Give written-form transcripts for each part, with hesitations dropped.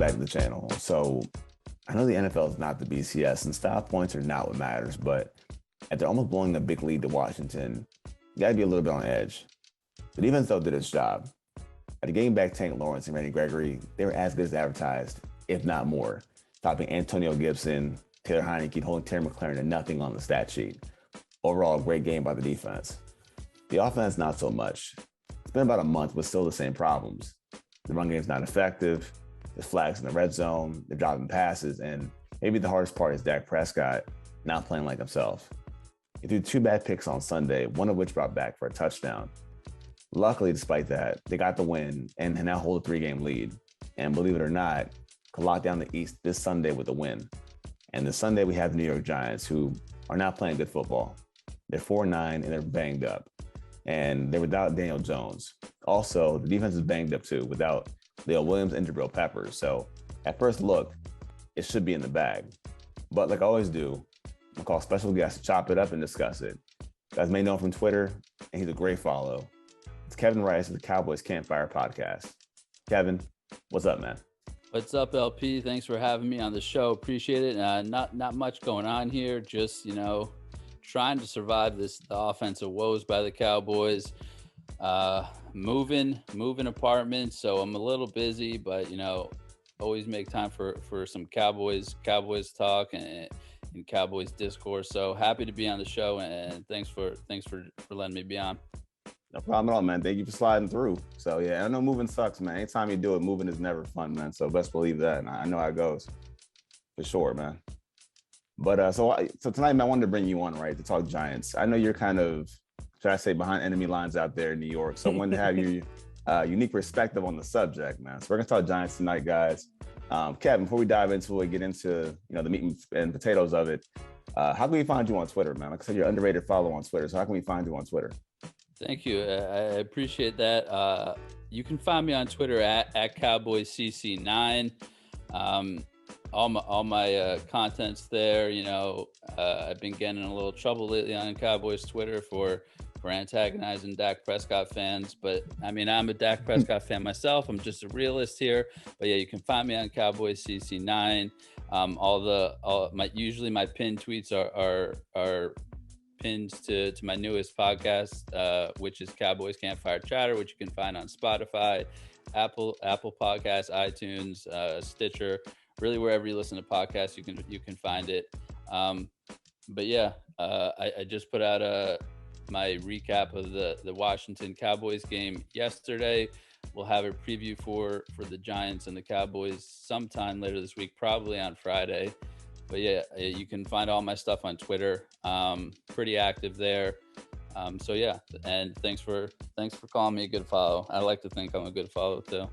back to the channel. So I know the NFL is not the BCS and style points are not what matters, but after almost blowing a big lead to Washington, you got to be a little bit on edge. The defense, though, did its job. At the game back, Tank Lawrence and Randy Gregory, they were as good as advertised, if not more, topping Antonio Gibson, Taylor Heineke, holding Terry McLaurin to nothing on the stat sheet. Overall, great game by the defense. The offense, not so much. It's been about a month, but still the same problems. The run game's not effective. There's flags in the red zone. They're dropping passes. And maybe the hardest part is Dak Prescott not playing like himself. He threw 2 bad picks on Sunday, one of which brought back for a touchdown. Luckily, despite that, they got the win and now hold a 3-game lead. And believe it or not, could lock down the East this Sunday with a win. And this Sunday, we have the New York Giants, who are not playing good football. They're 4-9 and they're banged up. And they're without Daniel Jones. Also, the defense is banged up too, without Leo Williams and Jabril Peppers. So at first look, it should be in the bag. But like I always do, I'll call special guests to chop it up and discuss it. You guys may know him from Twitter, and he's a great follow. It's Kevin Rice of the Cowboys Campfire Podcast. Kevin, what's up, man? What's up, LP? Thanks for having me on the show. Appreciate it. Not much going on here. Just, trying to survive the offensive woes by the Cowboys. Moving apartments, so I'm a little busy, but always make time for some Cowboys talk and Cowboys discourse. So happy to be on the show, and thanks for letting me be on. No problem at all, man. Thank you for sliding through. So yeah, I know moving sucks, man. Anytime you do it, moving is never fun, man. So best believe that, and I know how it goes for sure, man. But so tonight, man, I wanted to bring you on, right, to talk Giants. I know you're kind of, should I say, behind enemy lines out there in New York. So I wanted to have your unique perspective on the subject, man. So we're gonna talk Giants tonight, guys. Kevin, before we dive into it, get into the meat and potatoes of it, how can we find you on Twitter, man? Like I said, you're an underrated follow on Twitter. So how can we find you on Twitter? Thank you. I appreciate that. You can find me on Twitter at CowboysCC9. All my content's there. I've been getting in a little trouble lately on Cowboys Twitter for antagonizing Dak Prescott fans, but I mean, I'm a Dak Prescott fan myself. I'm just a realist here. But yeah, you can find me on Cowboys CC9. Usually my pinned tweets are pinned to my newest podcast, which is Cowboys Campfire Chatter, which you can find on Spotify, Apple Podcasts, iTunes, Stitcher. Really, wherever you listen to podcasts, you can find it. But yeah, I just put out my recap of the Washington Cowboys game yesterday. We'll have a preview for the Giants and the Cowboys sometime later this week, probably on Friday. But yeah, you can find all my stuff on Twitter. Pretty active there. So yeah, and thanks for calling me a good follow. I like to think I'm a good follow too.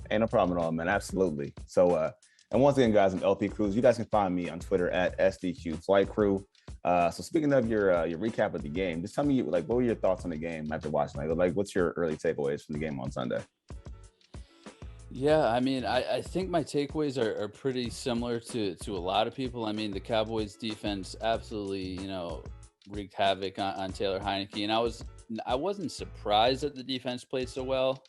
Ain't no problem at all, man. Absolutely. So and once again, guys, I'm LP Cruz. You guys can find me on Twitter at SDQ Flight Crew. So speaking of your recap of the game, just tell me what were your thoughts on the game after watching? Like what's your early takeaways from the game on Sunday? Yeah, I mean, I think my takeaways are pretty similar to a lot of people. I mean, the Cowboys defense absolutely, wreaked havoc on Taylor Heineke, and I wasn't surprised that the defense played so well,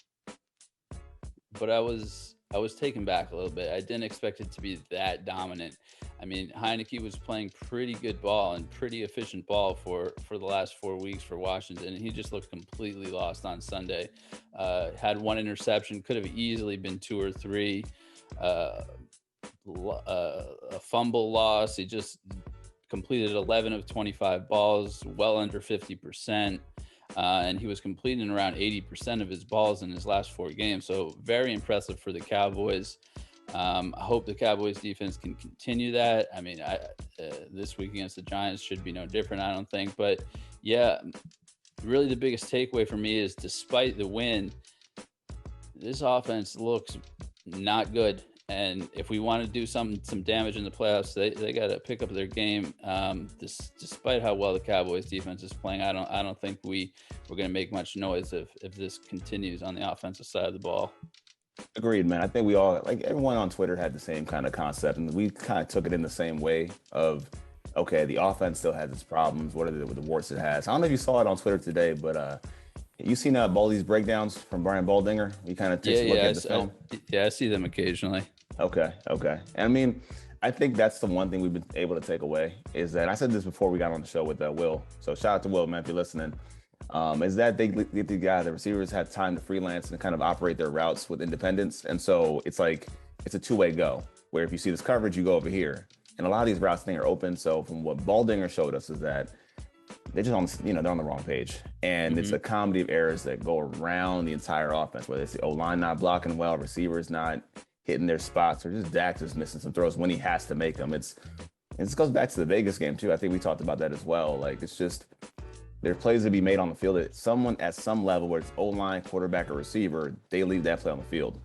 but I was taken back a little bit. I didn't expect it to be that dominant. I mean, Heineke was playing pretty good ball and pretty efficient ball for the last 4 weeks for Washington. And he just looked completely lost on Sunday. Had 1 interception, could have easily been 2 or 3. A fumble loss. He just completed 11 of 25 balls, well under 50%. And he was completing around 80% of his balls in his last 4 games. So very impressive for the Cowboys. I hope the Cowboys defense can continue that. I mean, this week against the Giants should be no different, I don't think. But yeah, really the biggest takeaway for me is despite the win, this offense looks not good. And if we want to do some damage in the playoffs, they got to pick up their game. Despite how well the Cowboys defense is playing, I don't think we're going to make much noise if this continues on the offensive side of the ball. Agreed, man. I think we all, everyone on Twitter had the same kind of concept, and we kind of took it in the same way of, okay, the offense still has its problems. What are the warts it has? I don't know if you saw it on Twitter today, but You seen Baldy's breakdowns from Brian Baldinger? He kind of takes a look at the film. I see them occasionally. Okay, okay. And I mean, I think that's the one thing we've been able to take away is that I said this before we got on the show with Will. So shout out to Will, man, if you're listening. Is that they get the guy, the receivers had time to freelance and kind of operate their routes with independence. And so it's like it's a two-way go, where if you see this coverage, you go over here. And a lot of these routes I think are open. So from what Baldinger showed us is that they're just on, they're on the wrong page. And it's a comedy of errors that go around the entire offense, whether it's the O-line not blocking well, receivers not hitting their spots, or just Dak just missing some throws when he has to make them. It goes back to the Vegas game too. I think we talked about that as well. Like, it's just, there are plays to be made on the field that someone at some level, where it's O-line, quarterback, or receiver, they leave that play on the field.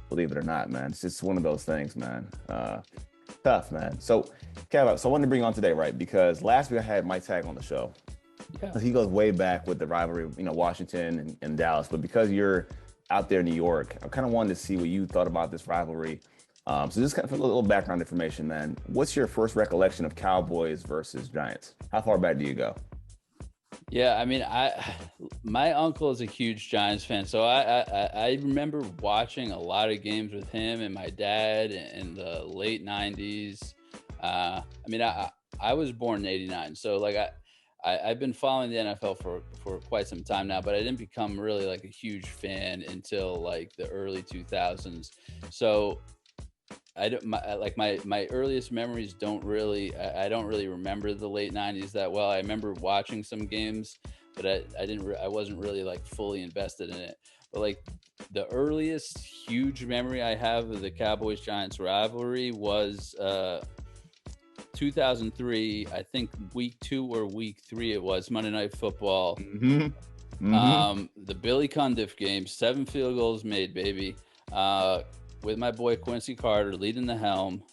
Believe it or not, man. It's just one of those things, man. Tough, man. So, Kev, I wanted to bring you on today, right? Because last week I had Mike Tag on the show. Yeah. He goes way back with the rivalry, Washington and Dallas. But because you're out there in New York, I kind of wanted to see what you thought about this rivalry. So just kind of a little background information, man. What's your first recollection of Cowboys versus Giants? How far back do you go? Yeah, I mean, my uncle is a huge Giants fan, so I remember watching a lot of games with him and my dad in the late '90s. I mean, I was born in '89, so like I've been following the NFL for quite some time now, but I didn't become really like a huge fan until like the early 2000s. So my earliest memories I don't really remember the late '90s that well. I remember watching some games, but I wasn't really like fully invested in it. But like the earliest huge memory I have of the Cowboys Giants rivalry was 2003, I think week 2 or week 3 it was, Monday Night Football. The Billy Cundiff game, 7 field goals made, baby. With my boy Quincy Carter leading the helm.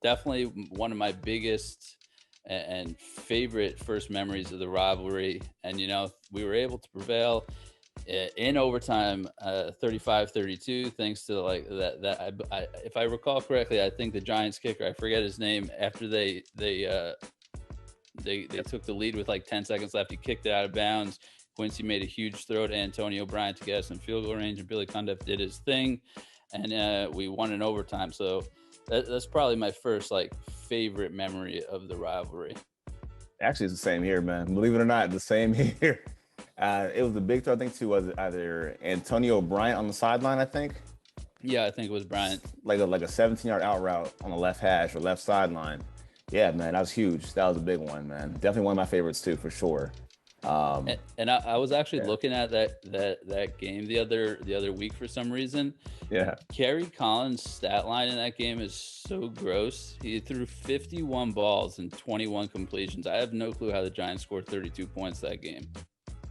Definitely one of my biggest and favorite first memories of the rivalry. And, we were able to prevail in overtime, 35-32, thanks to like that if I recall correctly, I think the Giants kicker, I forget his name, after they took the lead with like 10 seconds left, he kicked it out of bounds. Quincy made a huge throw to Antonio Bryant to get us in field goal range, and Billy Cundiff did his thing, and we won in overtime. So that's probably my first like favorite memory of the rivalry. Actually, it's the same here, man. Believe it or not, the same here. It was the big throw, I think, too, was either Antonio Bryant on the sideline, I think. Yeah, I think it was Bryant. Like a 17-yard out route on the left hash or left sideline. Yeah, man, that was huge. That was a big one, man. Definitely one of my favorites, too, for sure. And I was actually looking at that game the other week for some reason. Yeah. Kerry Collins' stat line in that game is so gross. He threw 51 balls and 21 completions. I have no clue how the Giants scored 32 points that game.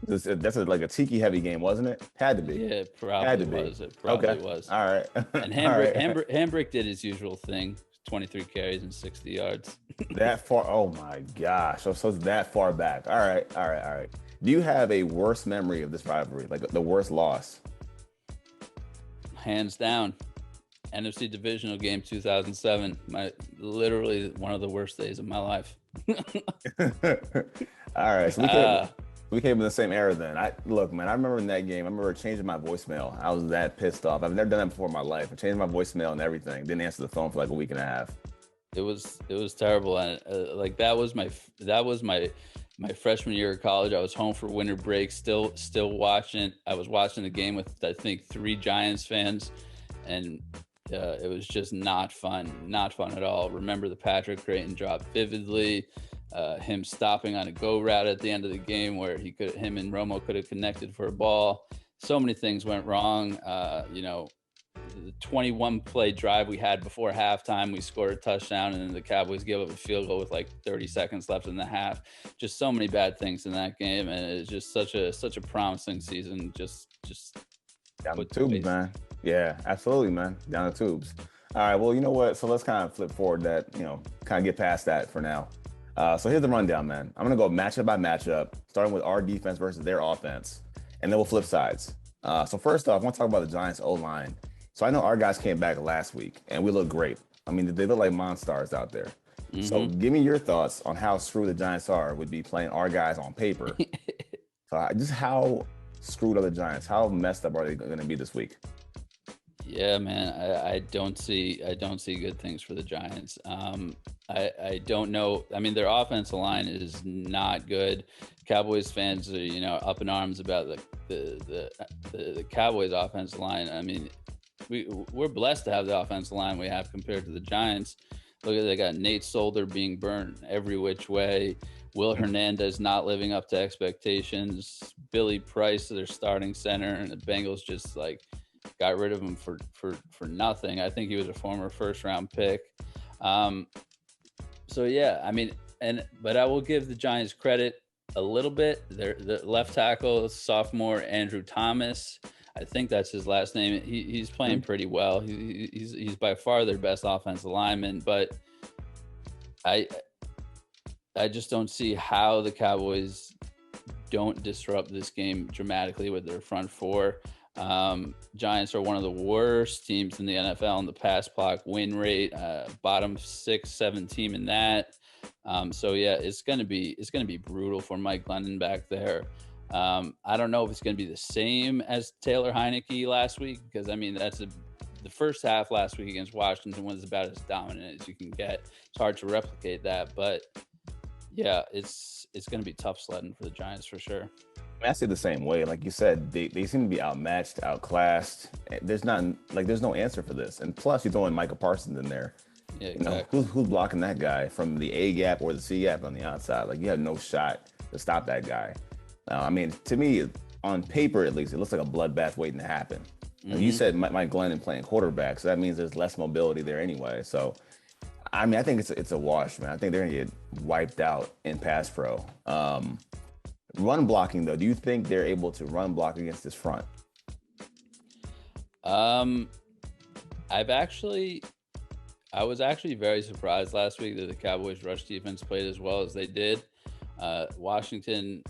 That's like a tiki heavy game, wasn't it? Had to be. Yeah, it probably was. It probably was. All right. And Hambrick did his usual thing, 23 carries and 60 yards. That far? Oh my gosh. So it's that far back. All right. Do you have a worse memory of this rivalry? Like the worst loss? Hands down. NFC Divisional game 2007. Literally one of the worst days of my life. All right. So we came in the same era then. Look, man, I remember in that game, I remember changing my voicemail. I was that pissed off. I've never done that before in my life. I changed my voicemail and everything. Didn't answer the phone for like a week and a half. It was terrible. And like that was my freshman year of college. I was home for winter break, still watching. I was watching the game with, I think, 3 Giants fans, and it was just not fun at all. Remember the Patrick Creighton drop vividly. Him stopping on a go route at the end of the game where him and Romo could have connected for a ball. So many things went wrong. The 21 play drive we had before halftime, we scored a touchdown, and then the Cowboys gave up a field goal with like 30 seconds left in the half. Just so many bad things in that game, and it's just such a promising season. Just down the tubes, man. Yeah, absolutely, man. Down the tubes. All right, well, you know what? So let's kind of flip forward that, kind of get past that for now. So here's the rundown, man. I'm going to go matchup by matchup, starting with our defense versus their offense, and then we'll flip sides. So first off, I want to talk about the Giants O-line. So I know our guys came back last week, and we look great. I mean, they look like monsters out there. So give me your thoughts on how screwed the Giants are would be playing our guys on paper. So just how screwed are the Giants? How messed up are they going to be this week? Yeah, man, I don't see good things for the Giants. I don't know. I mean, their offensive line is not good. Cowboys fans are, up in arms about the Cowboys offensive line. I mean, we're blessed to have the offensive line we have compared to the Giants. Look at, they got Nate Solder being burned every which way. Will Hernandez not living up to expectations. Billy Price, their starting center, and the Bengals just got rid of him for nothing. I think he was a former first round pick. So yeah, I mean, but I will give the Giants credit a little bit. The left tackle, sophomore Andrew Thomas, I think that's his last name. He's playing pretty well. He's by far their best offensive lineman, but I just don't see how the Cowboys don't disrupt this game dramatically with their front four. Giants are one of the worst teams in the NFL in the pass block win rate, bottom 6-7 team in that. So yeah, it's gonna be brutal for Mike Glennon back there. I don't know if it's gonna be the same as Taylor Heineke last week, because I mean the first half last week against Washington was about as dominant as you can get. It's hard to replicate that, but yeah, it's gonna be tough sledding for the Giants for sure. I see the same way. Like you said, they seem to be outmatched, outclassed. There's no answer for this. And plus, you're throwing Micah Parsons in there. Yeah, exactly. Who's blocking that guy from the A gap or the C gap on the outside? Like, you have no shot to stop that guy. I mean, to me, on paper at least, it looks like a bloodbath waiting to happen. Mm-hmm. You said Mike Glennon playing quarterback, so that means there's less mobility there anyway. So, I mean, I think it's a wash, man. I think they're gonna get wiped out in pass pro. Run blocking, though, do you think they're able to run block against this front? I was actually very surprised last week that the Cowboys rush defense played as well as they did. Washington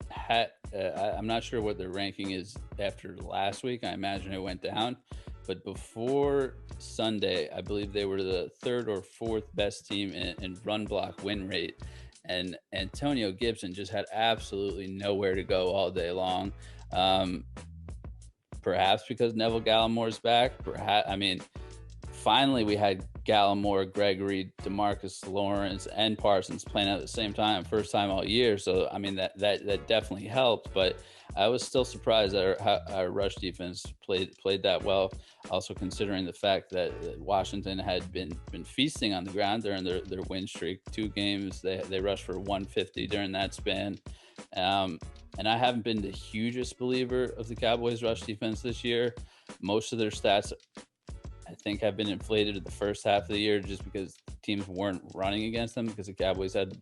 had, I'm not sure what their ranking is after last week. I imagine it went down, but before Sunday, I believe they were the third or fourth best team in run block win rate. And Antonio Gibson just had absolutely nowhere to go all day long. Perhaps because Neville Gallimore's back. Finally we had Gallimore, Gregory, DeMarcus Lawrence, and Parsons playing at the same time, first time all year. So I mean that definitely helped. But I was still surprised that our rush defense played that well. Also considering the fact that Washington had been feasting on the ground during their win streak. 2 games they rushed for 150 during that span. And I haven't been the hugest believer of the Cowboys rush defense this year. Most of their stats, I think, have been inflated at the first half of the year just because teams weren't running against them, because the Cowboys had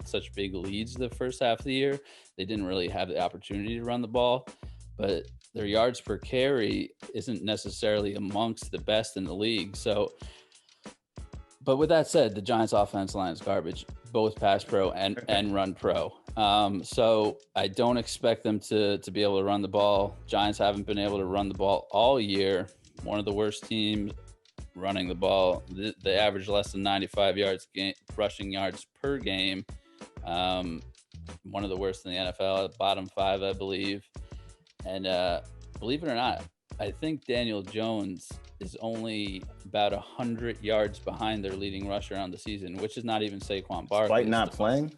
such big leads the first half of the year. They didn't really have the opportunity to run the ball, but their yards per carry isn't necessarily amongst the best in the league. So, but with that said, the Giants offense line is garbage, both pass pro and run pro. So I don't expect them to be able to run the ball. Giants haven't been able to run the ball all year. One of the worst teams running the ball. They average less than 95 rushing yards per game. One of the worst in the NFL, bottom 5, I believe. And believe it or not, I think Daniel Jones is only about 100 yards behind their leading rusher on the season, which is not even Saquon Barkley. Despite not playing?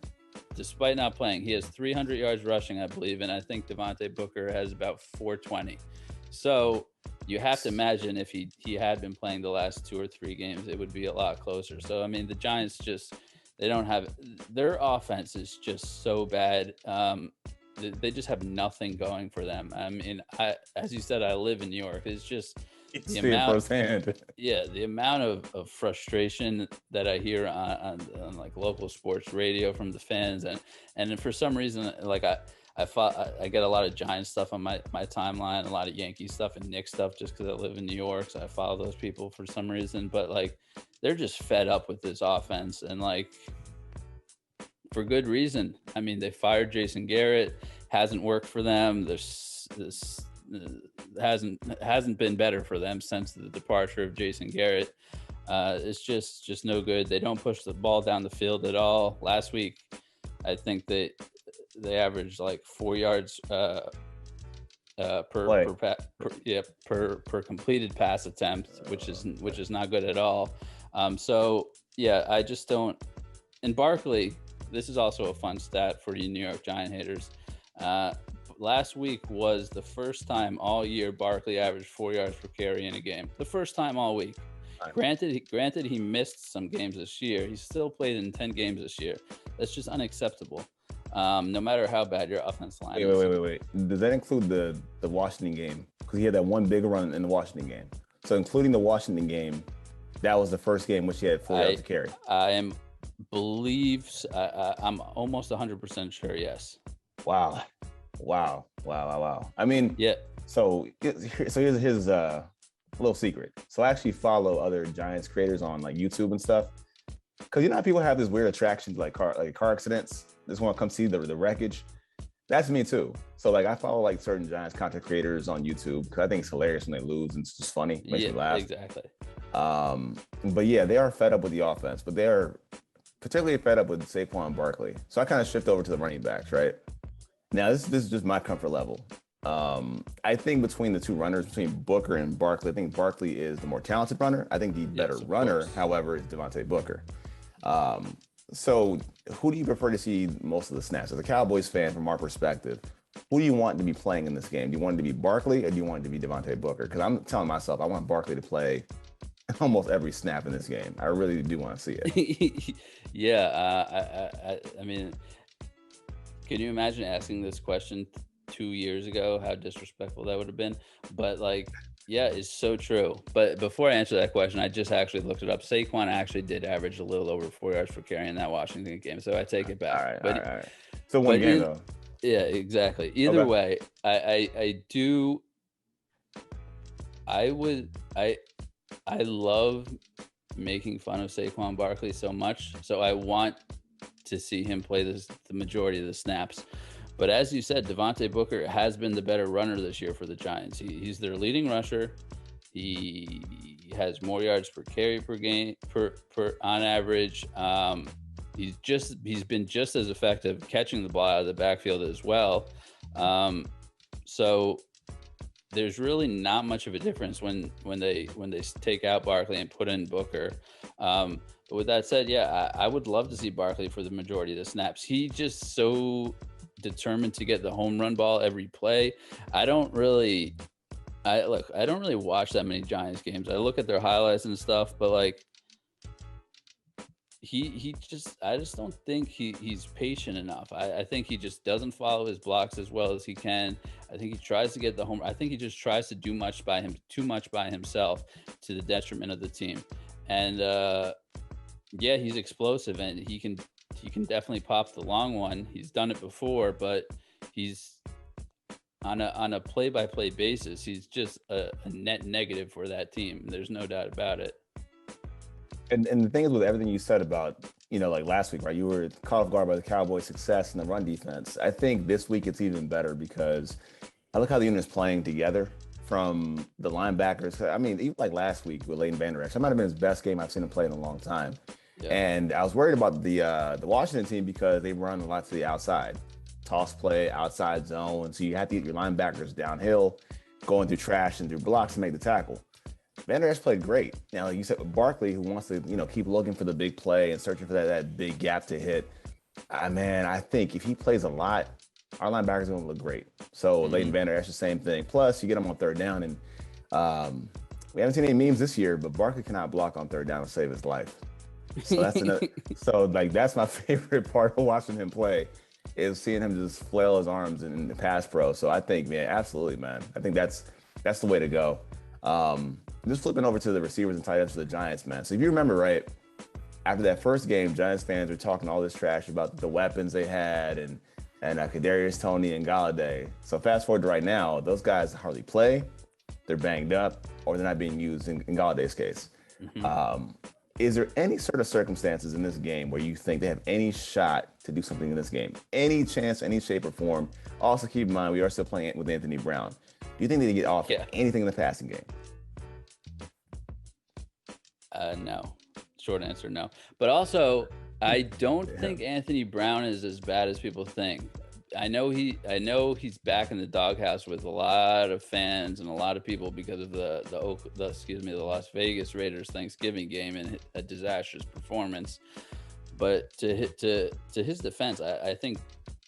Despite not playing. He has 300 yards rushing, I believe, and I think Devontae Booker has about 420. So you have to imagine if he had been playing the last 2 or 3 games, it would be a lot closer. So, I mean, the Giants they don't have – their offense is just so bad. They just have nothing going for them. I mean, as you said, I live in New York. It's just the amount of frustration that I hear on like local sports radio from the fans, and for some reason, like I get a lot of Giants stuff on my timeline, a lot of Yankee stuff and Knicks stuff, just because I live in New York, so I follow those people for some reason. But like, they're just fed up with this offense, and like, for good reason. I mean, they fired Jason Garrett, hasn't worked for them. This hasn't been better for them since the departure of Jason Garrett. It's just no good. They don't push the ball down the field at all. Last week, I think that they average like 4 yards Play. per completed pass attempt, which is not good at all. So yeah, I just don't. And Barkley, this is also a fun stat for you New York Giant haters. Last week was the first time all year Barkley averaged 4 yards per carry in a game. The first time all week. Granted, he missed some games this year. He still played in 10 games this year. That's just unacceptable. No matter how bad your offense line is. Wait. Does that include the Washington game? Because he had that one big run in the Washington game. So including the Washington game, that was the first game which he had 4 yards to carry. I'm almost 100% sure. Yes. Wow. I mean, yeah. So here's his little secret. So I actually follow other Giants creators on like YouTube and stuff. Because you know how people have this weird attraction to like car accidents. They just want to come see the wreckage. That's me too. So like I follow like certain Giants content creators on YouTube because I think it's hilarious when they lose and it's just funny. Makes me laugh. Exactly. But yeah, they are fed up with the offense, but they are particularly fed up with Saquon and Barkley. So I kind of shift over to the running backs, right? Now this is just my comfort level. I think between the two runners, between Booker and Barkley, I think Barkley is the more talented runner. I think the better runner, however, is Devontae Booker. So who do you prefer to see most of the snaps? As a Cowboys fan, from our perspective, who do you want to be playing in this game? Do you want it to be Barkley or do you want it to be Devontae Booker? Because I'm telling myself I want Barkley to play almost every snap in this game. I really do want to see it. Yeah. I mean, can you imagine asking this question 2 years ago? How disrespectful that would have been. But like, yeah, it's so true. But before I answer that question, I just actually looked it up. Saquon actually did average a little over 4 yards per carry in that Washington game, so I take it back. All right. So one game though. Yeah, exactly. Either way, I love making fun of Saquon Barkley so much, so I want to see him play the majority of the snaps. But as you said, Devontae Booker has been the better runner this year for the Giants. He's their leading rusher. He has more yards per carry per game per on average. He's been just as effective catching the ball out of the backfield as well. So there's really not much of a difference when they take out Barkley and put in Booker. But with that said, yeah, I would love to see Barkley for the majority of the snaps. He just so determined to get the home run ball every play. I don't really watch that many Giants games. I look at their highlights and stuff, but like I just don't think he's patient enough. I think he just doesn't follow his blocks as well as he can. I think he tries to get the home. I think he just tries to do too much by himself to the detriment of the team. And yeah, he's explosive and he can definitely pop the long one. He's done it before, but he's on a play-by-play basis. He's just a net negative for that team. There's no doubt about it. And the thing is, with everything you said about, like last week, right? You were caught off guard by the Cowboys' success in the run defense. I think this week it's even better because I look how the unit is playing together from the linebackers. I mean, even like last week with Leighton Vander Esch, that might have been his best game I've seen him play in a long time. Yeah. And I was worried about the Washington team because they run a lot to the outside, toss play, outside zone. So you have to get your linebackers downhill, going through trash and through blocks to make the tackle. Vander Esch played great. Now, like you said, with Barkley, who wants to, keep looking for the big play and searching for that big gap to hit. I think if he plays a lot, our linebackers are going to look great. So Leighton Vander Esch, the same thing. Plus, you get him on third down, and we haven't seen any memes this year, but Barkley cannot block on third down to save his life. So that's another. So like that's my favorite part of watching him play is seeing him just flail his arms in the pass pro. So I think, man, absolutely, man. I think that's the way to go. Just flipping over to the receivers and tight ends for the Giants, man. So if you remember, right, after that first game, Giants fans were talking all this trash about the weapons they had and Kadarius Toney and Galladay. So fast forward to right now, those guys hardly play. They're banged up, or they're not being used in Galladay's case. Mm-hmm. Is there any sort of circumstances in this game where you think they have any shot to do something in this game? Any chance, any shape or form? Also, keep in mind, we are still playing it with Anthony Brown. Do you think they get off anything in the passing game? No. Short answer, no. But also, I don't think Anthony Brown is as bad as people think. I know he's back in the doghouse with a lot of fans and a lot of people because of the Las Vegas Raiders Thanksgiving game and a disastrous performance. But to his defense, I think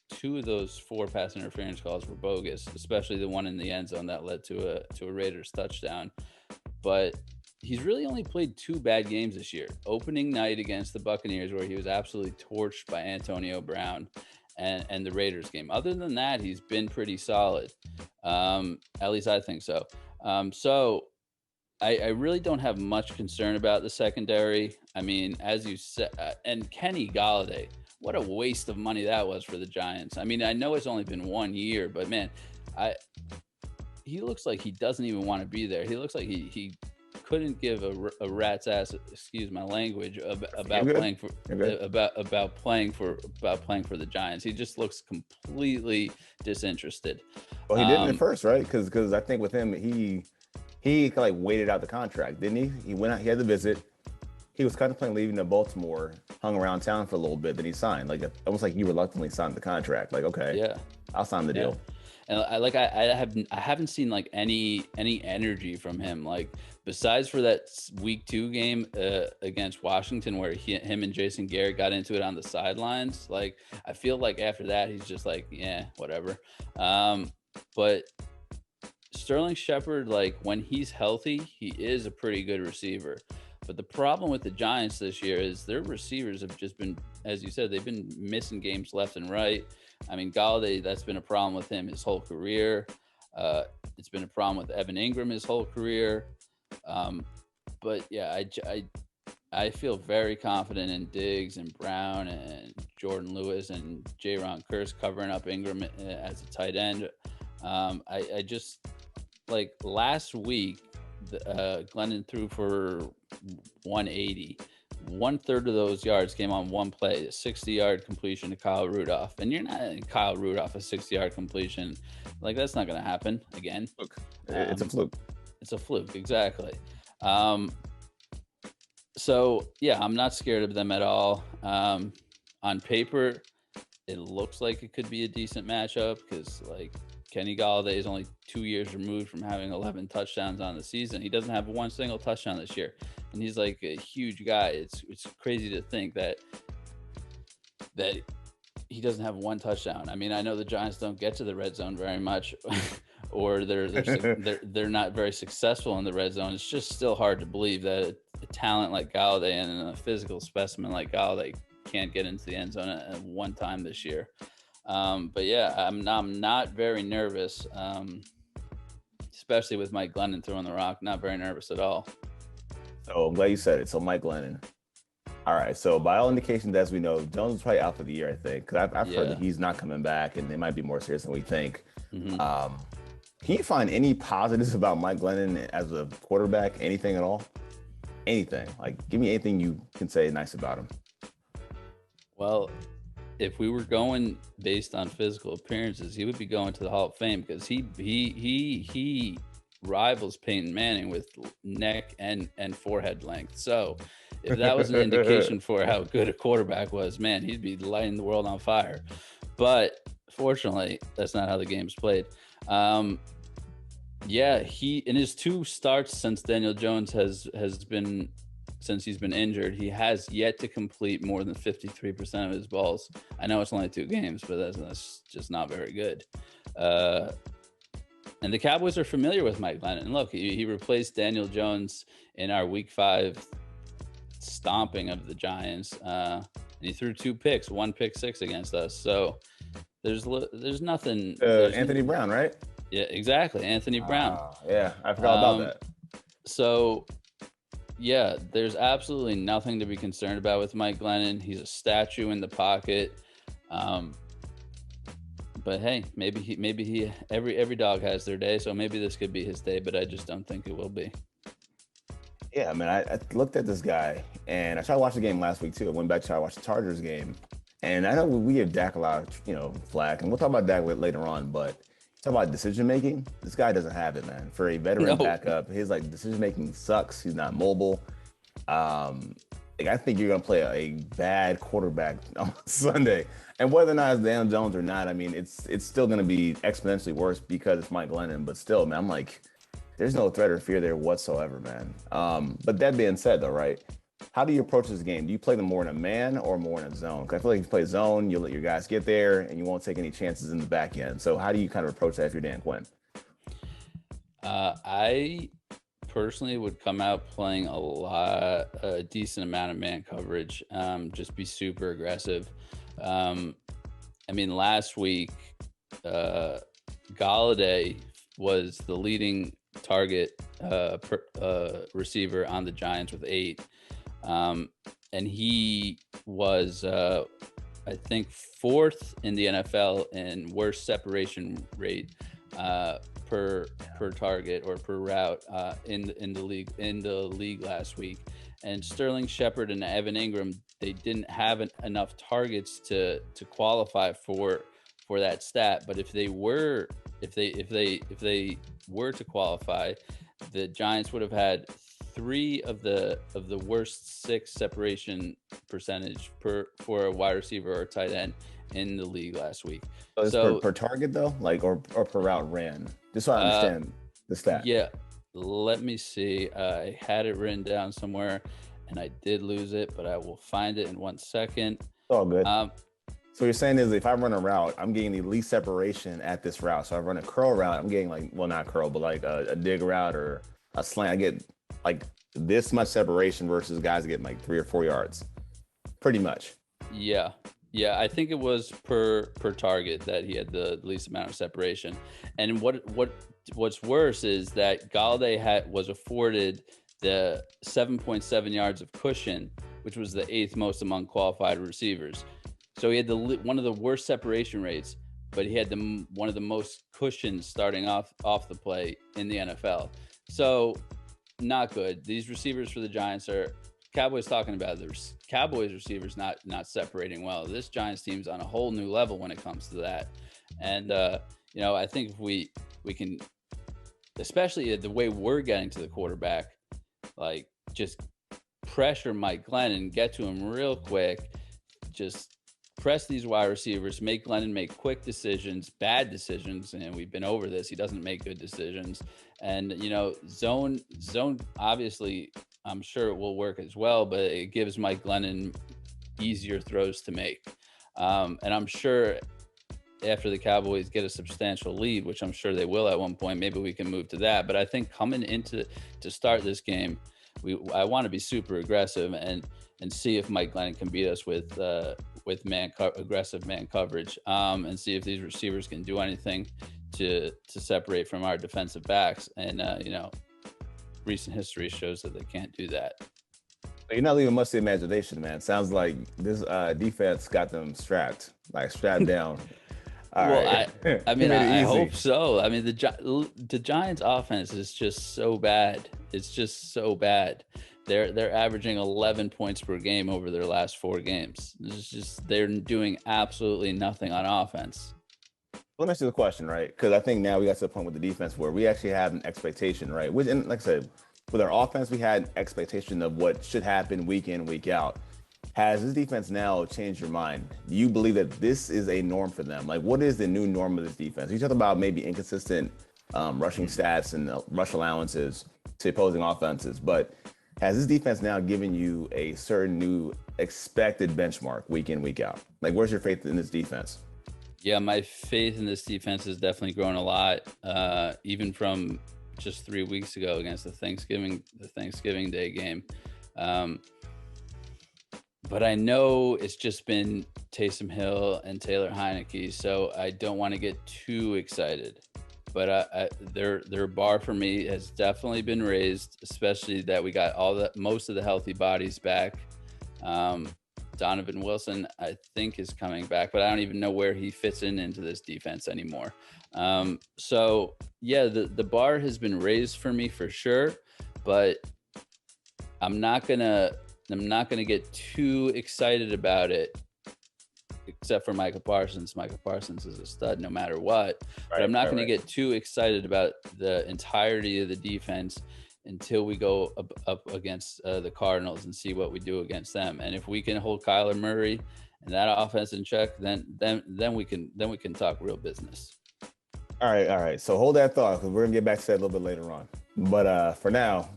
2 of those 4 pass interference calls were bogus, especially the one in the end zone that led to a Raiders touchdown. But he's really only played 2 bad games this year. Opening night against the Buccaneers, where he was absolutely torched by Antonio Brown, and the Raiders game. Other than that, he's been pretty solid. At least I think so. So I really don't have much concern about the secondary. I mean, as you said, and Kenny Golladay, what a waste of money that was for the Giants. I mean, I know it's only been 1 year, but man, he looks like he doesn't even want to be there. He looks like he couldn't give a rat's ass, excuse my language, about playing for the Giants. He just looks completely disinterested. Well, he didn't at first, right? Because I think with him, he like waited out the contract, didn't he? He went out, he had the visit. He was contemplating leaving to Baltimore, hung around town for a little bit, then he signed. Like almost like he reluctantly signed the contract. Like, okay, yeah, I'll sign the deal. And I haven't seen like any energy from him, like besides for that week 2 game against Washington where him and Jason Garrett got into it on the sidelines. Like I feel like after that he's just like, yeah, whatever. But Sterling Shepard, like when he's healthy, he is a pretty good receiver. But the problem with the Giants this year is their receivers have just been, as you said, they've been missing games left and right. I mean, Golladay, that's been a problem with him his whole career. It's been a problem with Evan Ingram his whole career. But yeah, I feel very confident in Diggs and Brown and Jordan Lewis and Jaron Kearse covering up Ingram as a tight end. I just, like last week, Glennon threw for 180. 1/3 of those yards came on one play, a 60-yard completion to Kyle Rudolph. And you're not Kyle Rudolph, a 60-yard completion. Like, that's not going to happen again. It's a fluke. It's a fluke, exactly. So, yeah, I'm not scared of them at all. On paper, it looks like it could be a decent matchup because, like, Kenny Golladay is only 2 years removed from having 11 touchdowns on the season. He doesn't have one single touchdown this year. And he's like a huge guy. It's crazy to think that he doesn't have one touchdown. I mean, I know the Giants don't get to the red zone very much, or they're not very successful in the red zone. It's just still hard to believe that a talent like Golladay and a physical specimen like Golladay can't get into the end zone at one time this year. But yeah, I'm not very nervous, especially with Mike Glennon throwing the rock. Not very nervous at all. So I'm glad you said it. So Mike Glennon. All right. So by all indications, as we know, Jones is probably out for the year, I think. Because I've heard that he's not coming back, and it might be more serious than we think. Mm-hmm. Can you find any positives about Mike Glennon as a quarterback? Anything at all? Anything? Like, give me anything you can say nice about him. Well, if we were going based on physical appearances, he would be going to the Hall of Fame because he rivals Peyton Manning with neck and forehead length. So if that was an indication for how good a quarterback was, man, he'd be lighting the world on fire. But fortunately, that's not how the game's played. He in his 2 starts since Daniel Jones has been, since he's been injured, he has yet to complete more than 53% of his balls. I know it's only 2 games, but that's just not very good. And the Cowboys are familiar with Mike Glennon. Look, he replaced Daniel Jones in our Week 5 stomping of the Giants, and he threw 2 picks, 1 pick 6 against us. So there's nothing. Anthony Brown, right? Yeah, exactly, Anthony Brown. Yeah, I forgot about that. So yeah, there's absolutely nothing to be concerned about with Mike Glennon. He's a statue in the pocket. But hey, maybe every dog has their day, so maybe this could be his day, but I just don't think it will be. Yeah, I mean, I looked at this guy, and I tried to watch the game last week too. I went back to try to watch the Chargers game, and I know we give Dak a lot of flack, and we'll talk about Dak later on. But talk about decision making. This guy doesn't have it, man. For a veteran backup, his decision making sucks. He's not mobile. Like, I think you're going to play a bad quarterback on Sunday. And whether or not it's Daniel Jones or not, I mean, it's still going to be exponentially worse because it's Mike Glennon. But still, man, I'm like, there's no threat or fear there whatsoever, man. But that being said, though, right? How do you approach this game? Do you play them more in a man or more in a zone? Because I feel like if you play zone, you let your guys get there and you won't take any chances in the back end. So how do you kind of approach that if you're Dan Quinn? I personally would come out playing a decent amount of man coverage. Just be super aggressive. I mean, last week, Galladay was the leading target receiver on the Giants with 8. And he was, I think, 4th in the NFL in worst separation rate per target or per route in the league last week. And Sterling Shepard and Evan Ingram, they didn't have enough targets to qualify for that stat. But if they were to qualify, the Giants would have had 3 of the worst 6 separation percentage for a wide receiver or tight end in the league last week. So per target though, like or per route ran, just so I understand the stat. Yeah, let me see. I had it written down somewhere, and I did lose it, but I will find it in 1 second. It's all good. So you're saying is if I run a route, I'm getting the least separation at this route. So I run a curl route, I'm getting like, well, not curl, but like a dig route or a slant. I get like this much separation versus guys getting like 3 or 4 yards, pretty much. Yeah, I think it was per target that he had the least amount of separation. And what's worse is that Galladay was afforded the 7.7 yards of cushion, which was the 8th most among qualified receivers. So he had one of the worst separation rates, but he had one of the most cushions starting off the play in the NFL. So not good. These receivers for the Giants are Cowboys talking about the Cowboys receivers not separating well. This Giants team's on a whole new level when it comes to that. And I think if we can, especially the way we're getting to the quarterback, like just pressure Mike Glennon, get to him real quick, just press these wide receivers, make Glennon make quick decisions, bad decisions, and we've been over this. He doesn't make good decisions. And, zone, obviously, I'm sure it will work as well, but it gives Mike Glennon easier throws to make. And I'm sure after the Cowboys get a substantial lead, which I'm sure they will at one point, maybe we can move to that. But I think coming to start this game, I want to be super aggressive and see if Mike Glennon can beat us with aggressive man coverage, and see if these receivers can do anything to separate from our defensive backs. And recent history shows that they can't do that. You're not leaving much to the imagination, man. Sounds like this defense got them strapped down. I hope so. I mean, the Giants' offense is just so bad. It's just so bad. They're averaging 11 points per game over their last 4 games. It's just they're doing absolutely nothing on offense. Let me ask you the question, right? Because I think now we got to the point with the defense where we actually have an expectation, right? And like I said, with our offense, we had an expectation of what should happen week in, week out. Has this defense now changed your mind? Do you believe that this is a norm for them? Like, what is the new norm of this defense? You talked about maybe inconsistent rushing stats and rush allowances to opposing offenses, but has this defense now given you a certain new expected benchmark week in, week out? Like, where's your faith in this defense? Yeah, my faith in this defense has definitely grown a lot, even from just 3 weeks ago against the Thanksgiving Day game. But I know it's just been Taysom Hill and Taylor Heineke, so I don't want to get too excited. But their bar for me has definitely been raised, especially that we got most of the healthy bodies back. Donovan Wilson, I think, is coming back, but I don't even know where he fits into this defense anymore. So yeah, the bar has been raised for me for sure, but I'm not gonna get too excited about it, except for Micah Parsons. Micah Parsons is a stud no matter what. But I'm not going to get too excited about the entirety of the defense until we go up against the Cardinals and see what we do against them. And if we can hold Kyler Murray and that offense in check, then we can talk real business. All right. So hold that thought, because we're gonna get back to that a little bit later on. But for now,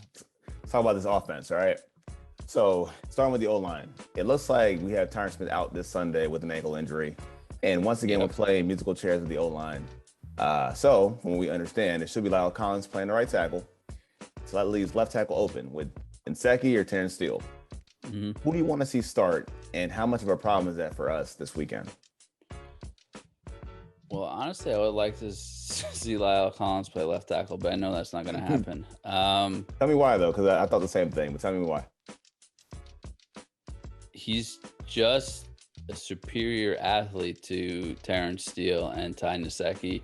let's talk about this offense. All right. So starting with the O-line, it looks like we have Tyron Smith out this Sunday with an ankle injury, and once again we're playing musical chairs with the O-line. So when we understand, it should be Lyle Collins playing the right tackle. So that leaves left tackle open with Nsekhe or Terrence Steele. Mm-hmm. Who do you want to see start, and how much of a problem is that for us this weekend? Well, honestly, I would like to see Lyle Collins play left tackle, but I know that's not going to happen. Tell me why, though, because I thought the same thing, but tell me why. He's just a superior athlete to Terrence Steele and Ty Nsekhe.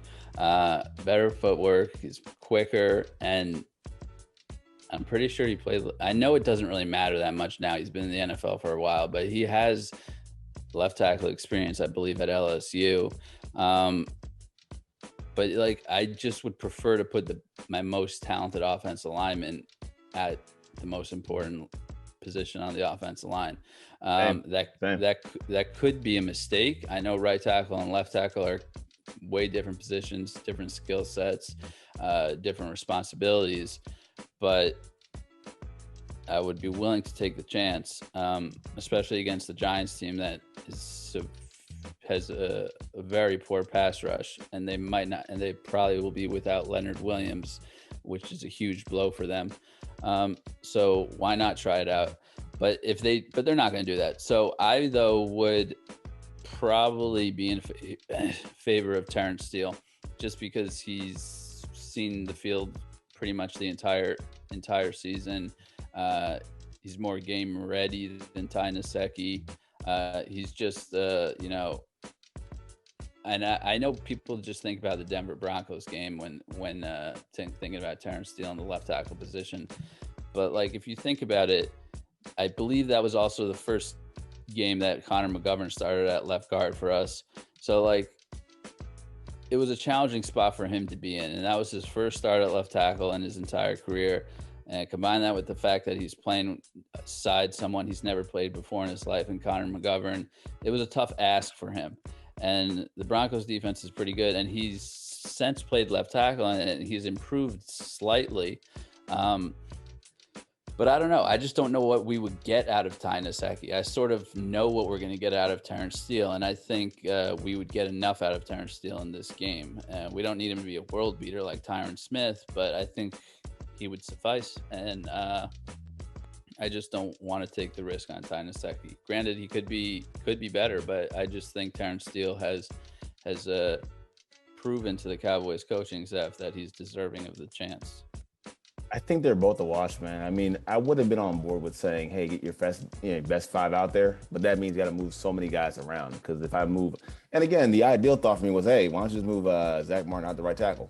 Better footwork, he's quicker, and I'm pretty sure he played. I know it doesn't really matter that much now. He's been in the NFL for a while, but he has left tackle experience, I believe, at LSU. But like, I just would prefer to put my most talented offensive lineman at the most important position on the offensive line. That could be a mistake. I know right tackle and left tackle are way different positions, different skill sets, different responsibilities, but I would be willing to take the chance, especially against the Giants team that has a very poor pass rush, and they probably will be without Leonard Williams, which is a huge blow for them. So why not try it out? But they're not going to do that. So I, though, would probably be in favor of Terrence Steele, just because he's seen the field pretty much the entire season. He's more game ready than Ty Nsekhe. He's just, and I know people just think about the Denver Broncos game when thinking about Terrence Steele in the left tackle position. But like, if you think about it, I believe that was also the first game that Conor Mcgovern started at left guard for us. So like, it was a challenging spot for him to be in, and that was his first start at left tackle in his entire career. And combine that with the fact that he's playing aside someone he's never played before in his life, in Conor Mcgovern, it was a tough ask for him. And the Broncos defense is pretty good, and he's since played left tackle, and he's improved slightly. But I don't know. I just don't know what we would get out of Ty Nsekhe. I sort of know what we're going to get out of Terrence Steele, and I think we would get enough out of Terrence Steele in this game. We don't need him to be a world beater like Tyron Smith, but I think he would suffice. And I just don't want to take the risk on Ty Nsekhe. Granted, he could be better, but I just think Terrence Steele has proven to the Cowboys coaching staff that he's deserving of the chance. I think they're both a wash, man. I mean, I would have been on board with saying, hey, get your best five out there, but that means you got to move so many guys around. Because if I move, and again, the ideal thought for me was, hey, why don't you just move Zach Martin out the right tackle?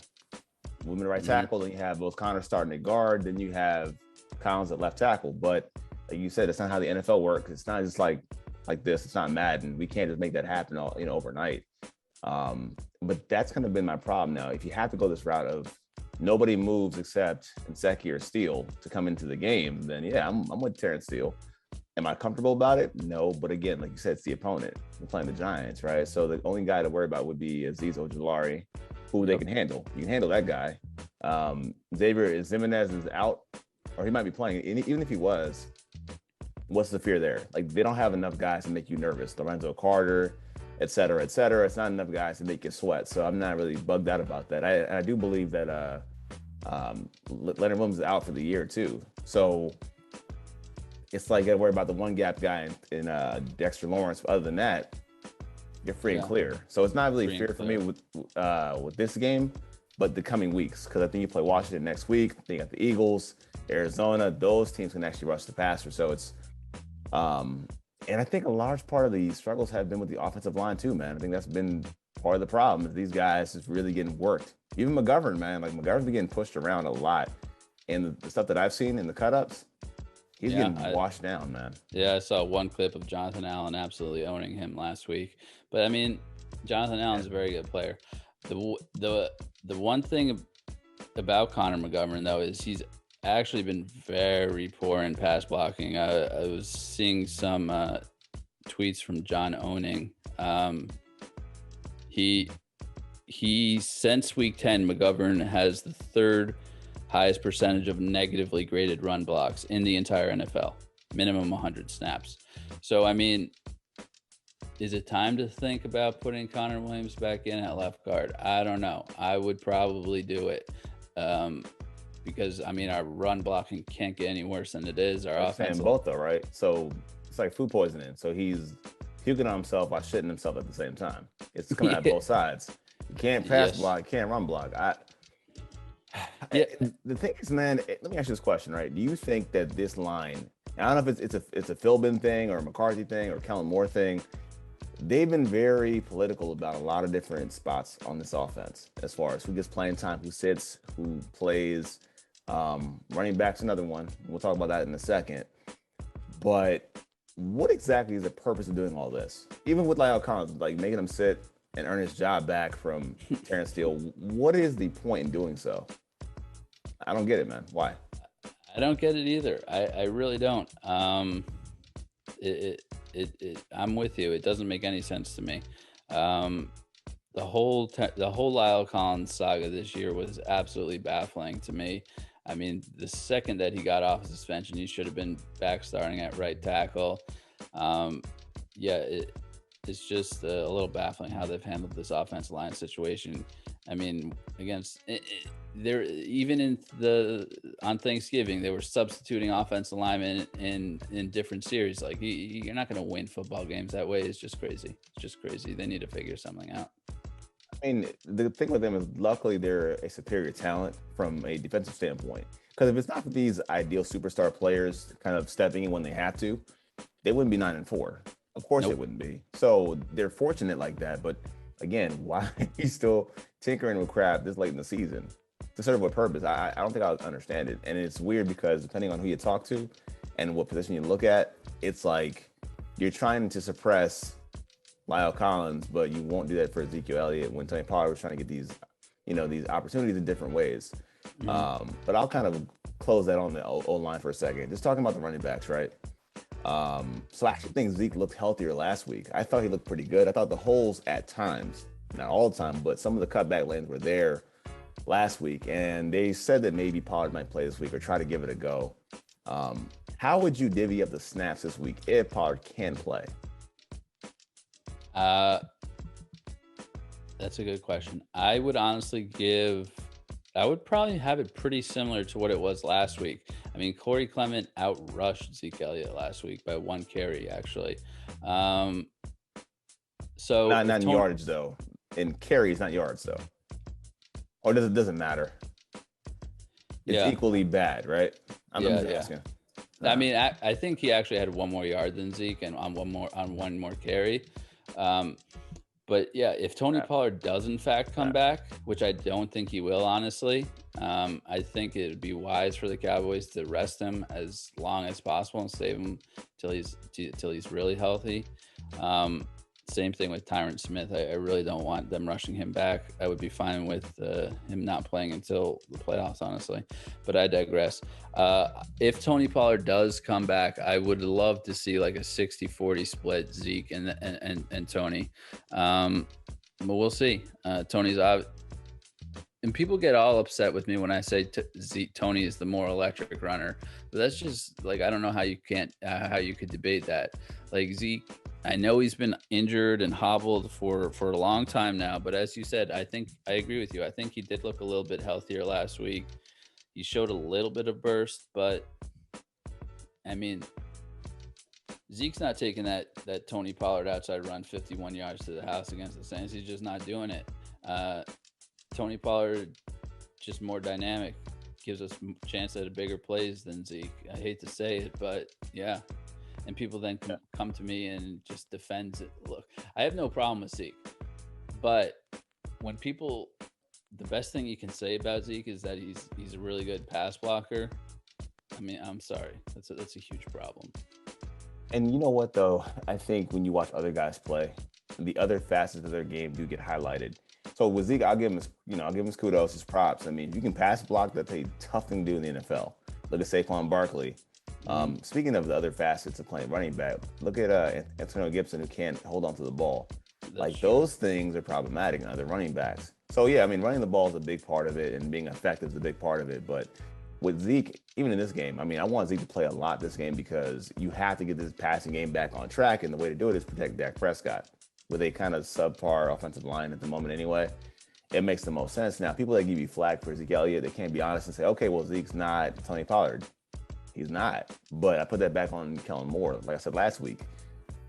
Move him to right tackle, then you have both Connor starting at guard, then you have Collins at left tackle. But like you said, it's not how the NFL works. It's not just like this. It's not Madden. We can't just make that happen overnight. But that's kind of been my problem now. If you have to go this route of nobody moves except Nsekhe or Steele to come into the game, then yeah, I'm with Terrence Steele. Am I comfortable about it? No, but again, like you said, it's the opponent. We're playing the Giants, right? So the only guy to worry about would be Azeez Ojulari, who they can handle. You can handle that guy. Xavier Zimenez is out, or he might be playing. Even if he was, what's the fear there? Like, they don't have enough guys to make you nervous. Lorenzo Carter, et cetera, et cetera. It's not enough guys to make you sweat. So I'm not really bugged out about that. I do believe that Leonard Williams is out for the year too. So it's like, you gotta worry about the one gap guy in Dexter Lawrence. Other than that, you're free and clear. So it's not really fear for me with this game, but the coming weeks, because I think you play Washington next week. Then you got the Eagles, Arizona. Those teams can actually rush the passer. So it's and I think a large part of the struggles have been with the offensive line too, man. I think that's been part of the problem. Is these guys is really getting worked. Even McGovern, man, like McGovern's been getting pushed around a lot. And the stuff that I've seen in the cut-ups, he's getting washed down, man. Yeah, I saw one clip of Jonathan Allen absolutely owning him last week. But I mean, Jonathan Allen's a very good player. The one thing about Conor McGovern, though, is he's actually been very poor in pass blocking. I was seeing some tweets from John Owning. He since week 10, McGovern has the third highest percentage of negatively graded run blocks in the entire NFL, minimum 100 snaps. So, I mean, is it time to think about putting Connor Williams back in at left guard? I don't know. I would probably do it because, I mean, our run blocking can't get any worse than it is. Our offense. Both though, right? So it's like food poisoning. So he's puking on himself while shitting himself at the same time. It's coming out both sides. You can't pass block, can't run block. The thing is, man, let me ask you this question, right? Do you think that this line, I don't know if it's a Philbin thing or a McCarthy thing or Kellen Moore thing, they've been very political about a lot of different spots on this offense as far as who gets playing time, who sits, who plays. Running back's another one. We'll talk about that in a second. But what exactly is the purpose of doing all this? Even with Lyle Collins, like making him sit and earn his job back from Terrence Steele, what is the point in doing so? I don't get it, man. Why? I don't get it either. I really don't. I'm with you. It doesn't make any sense to me. The whole Lyle Collins saga this year was absolutely baffling to me. I mean, the second that he got off of suspension, he should have been back starting at right tackle. It's just a little baffling how they've handled this offensive line situation. I mean, on Thanksgiving, they were substituting offensive linemen in different series. Like you're not going to win football games that way. It's just crazy. It's just crazy. They need to figure something out. I mean, the thing with them is luckily they're a superior talent from a defensive standpoint. Because if it's not for these ideal superstar players kind of stepping in when they have to, they wouldn't be 9-4. Of course They wouldn't be. So they're fortunate like that. But again, why he's still tinkering with crap this late in the season? To serve what purpose? I don't think I would understand it. And it's weird because depending on who you talk to and what position you look at, it's like you're trying to suppress Lyle Collins, but you won't do that for Ezekiel Elliott when Tony Pollard was trying to get these opportunities in different ways. Mm-hmm. But I'll kind of close that on the O-line for a second. Just talking about the running backs, right? So I actually think Zeke looked healthier last week. I thought he looked pretty good. I thought the holes at times, not all the time, but some of the cutback lanes were there last week. And they said that maybe Pollard might play this week or try to give it a go. How would you divvy up the snaps this week if Pollard can play? That's a good question. I would probably have it pretty similar to what it was last week. I mean, Corey Clement outrushed Zeke Elliott last week by 1 carry, actually. So not in yardage though. In carries, not yards though. Or doesn't matter. It's equally bad, right? I'm just asking. I mean, I think he actually had 1 more yard than Zeke and on one more carry. But yeah, if Tony Pollard does in fact come back, which I don't think he will, honestly, I think it would be wise for the Cowboys to rest him as long as possible and save him till he's really healthy. Same thing with Tyron Smith. I really don't want them rushing him back. I would be fine with him not playing until the playoffs, honestly. But I digress. If Tony Pollard does come back, I would love to see like a 60-40 split, Zeke and Tony. But we'll see. Tony's out. And people get all upset with me when I say Tony is the more electric runner. But that's just like, I don't know how you could debate that. Like Zeke, I know he's been injured and hobbled for a long time now, but as you said, I think I agree with you. I think he did look a little bit healthier last week. He showed a little bit of burst, but I mean, Zeke's not taking that Tony Pollard outside run 51 yards to the house against the Saints. He's just not doing it. Tony Pollard, just more dynamic, gives us a chance at a bigger plays than Zeke. I hate to say it, but yeah. And people then come to me and just defend it. Look, I have no problem with Zeke, but when the best thing you can say about Zeke is that he's a really good pass blocker. I mean, I'm sorry, that's a huge problem. And you know what though? I think when you watch other guys play, the other facets of their game do get highlighted. So with Zeke, I'll give him his kudos, his props. I mean, you can pass block. That's a tough thing to do in the NFL. Look at Saquon Barkley. Speaking of the other facets of playing running back, look at Antonio Gibson, who can't hold on to the ball. That's true. Those things are problematic in other running backs. So yeah, I mean, running the ball is a big part of it, and being effective is a big part of it. But with Zeke, even in this game, I mean, I want Zeke to play a lot this game because you have to get this passing game back on track, and the way to do it is protect Dak Prescott with a kind of subpar offensive line at the moment anyway. It makes the most sense. Now, people that give you flack for Zeke Elliott, they can't be honest and say, okay, well, Zeke's not Tony Pollard. He's not. But I put that back on Kellen Moore. Like I said last week,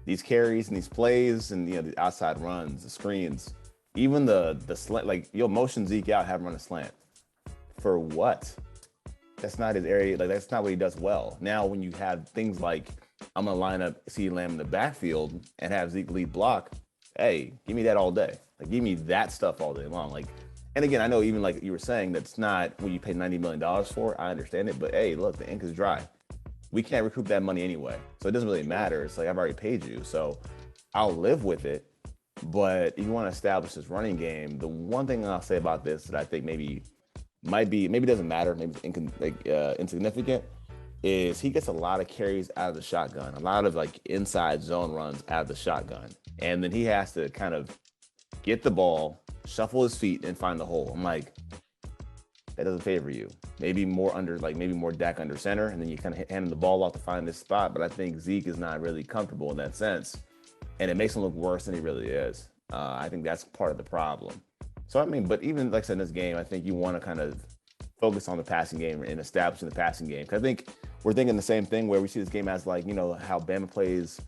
these carries and these plays and the outside runs, the screens, even the slant, like you'll motion Zeke out, have him run a slant. For what? That's not his area. Like that's not what he does well. Now, when you have things like I'm gonna line up CeeDee Lamb in the backfield and have Zeke lead block, hey, give me that all day. Like give me that stuff all day long. Like, and again, I know even like you were saying, that's not what you pay $90 million for. I understand it, but hey, look, the ink is dry. We can't recoup that money anyway. So it doesn't really matter. It's like I've already paid you. So I'll live with it. But if you want to establish this running game, the one thing I'll say about this that I think maybe doesn't matter, maybe it's insignificant, is he gets a lot of carries out of the shotgun, a lot of like inside zone runs out of the shotgun. And then he has to kind of get the ball, shuffle his feet, and find the hole. I'm like, that doesn't favor you. Maybe more Dak under center, and then you kind of hand him the ball off to find this spot. But I think Zeke is not really comfortable in that sense, and it makes him look worse than he really is. I think that's part of the problem. So I mean, but even like I said in this game, I think you want to kind of focus on the passing game and establishing the passing game. Because I think we're thinking the same thing where we see this game as like, how Bama plays,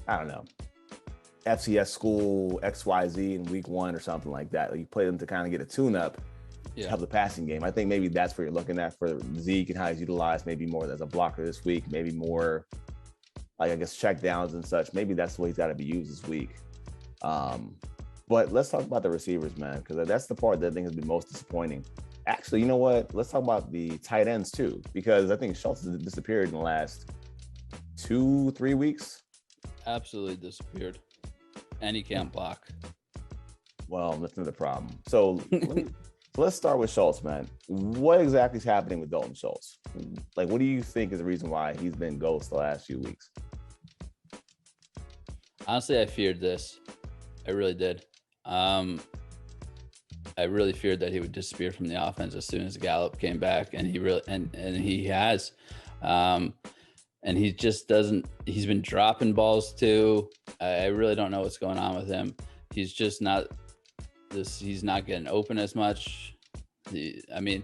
I don't know, FCS school XYZ in week 1 or something like that. Like you play them to kind of get a tune-up to help the passing game. I think maybe that's what you're looking at for Zeke and how he's utilized, maybe more as a blocker this week, maybe more like, I guess, check downs and such. Maybe that's the way he's got to be used this week. But let's talk about the receivers, man, because that's the part that I think has been most disappointing. Actually, you know what? Let's talk about the tight ends too, because I think Schultz has disappeared in the last 2-3 weeks. Absolutely disappeared. And he can't block. Well, that's another problem. So let's start with Schultz, man. What exactly is happening with Dalton Schultz? Like, what do you think is the reason why he's been ghost the last few weeks? Honestly, I feared this. I really did. I really feared that he would disappear from the offense as soon as Gallup came back, and he really and he has. And he just doesn't. He's been dropping balls too. I really don't know what's going on with him. He's just not this. He's not getting open as much. And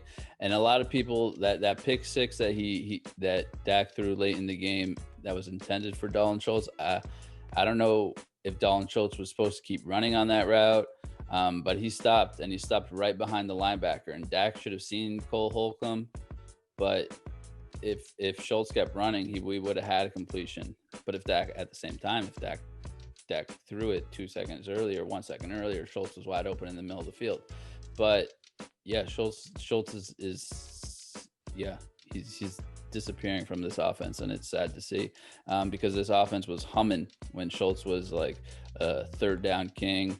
a lot of people that pick six that Dak threw late in the game that was intended for Dalton Schultz. I don't know if Dalton Schultz was supposed to keep running on that route, but he stopped, and he stopped right behind the linebacker. And Dak should have seen Cole Holcomb, but if Schultz kept running, we would have had a completion. But if Dak threw it 2 seconds earlier, 1 second earlier, Schultz was wide open in the middle of the field. But yeah, Schultz is he's disappearing from this offense, and it's sad to see, because this offense was humming when Schultz was like a third down king.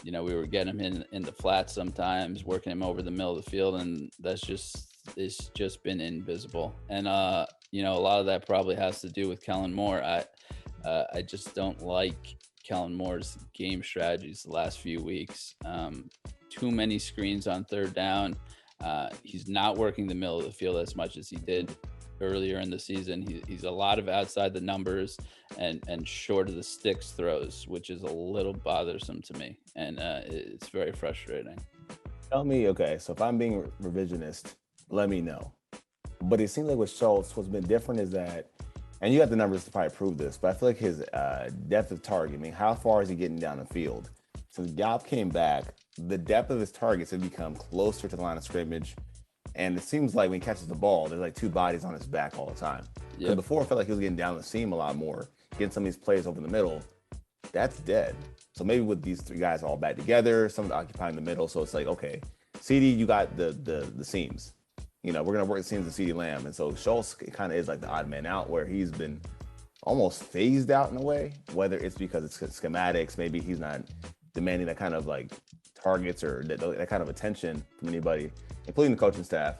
We were getting him in the flats sometimes, working him over the middle of the field, and it's just been invisible. And a lot of that probably has to do with Kellen Moore. I just don't like Kellen Moore's game strategies the last few weeks. Too many screens on third down. He's not working the middle of the field as much as he did earlier in the season. He's a lot of outside the numbers and short of the sticks throws, which is a little bothersome to me, and it's very frustrating. Tell me, okay, so if I'm being revisionist, let me know. But it seems like with Schultz, what's been different is that, and you have the numbers to probably prove this, but I feel like his depth of target, I mean, how far is he getting down the field? Since Gallup came back, the depth of his targets have become closer to the line of scrimmage. And it seems like when he catches the ball, there's like two bodies on his back all the time. Because before, I felt like he was getting down the seam a lot more, getting some of these plays over the middle. That's dead. So maybe with these three guys all back together, someone occupying the middle. So it's like, okay, CD, you got the seams. We're going to work the seams of CD Lamb. And so Schultz kind of is like the odd man out, where he's been almost phased out in a way, whether it's because it's schematics, maybe he's not demanding that kind of like targets or that kind of attention from anybody, including the coaching staff.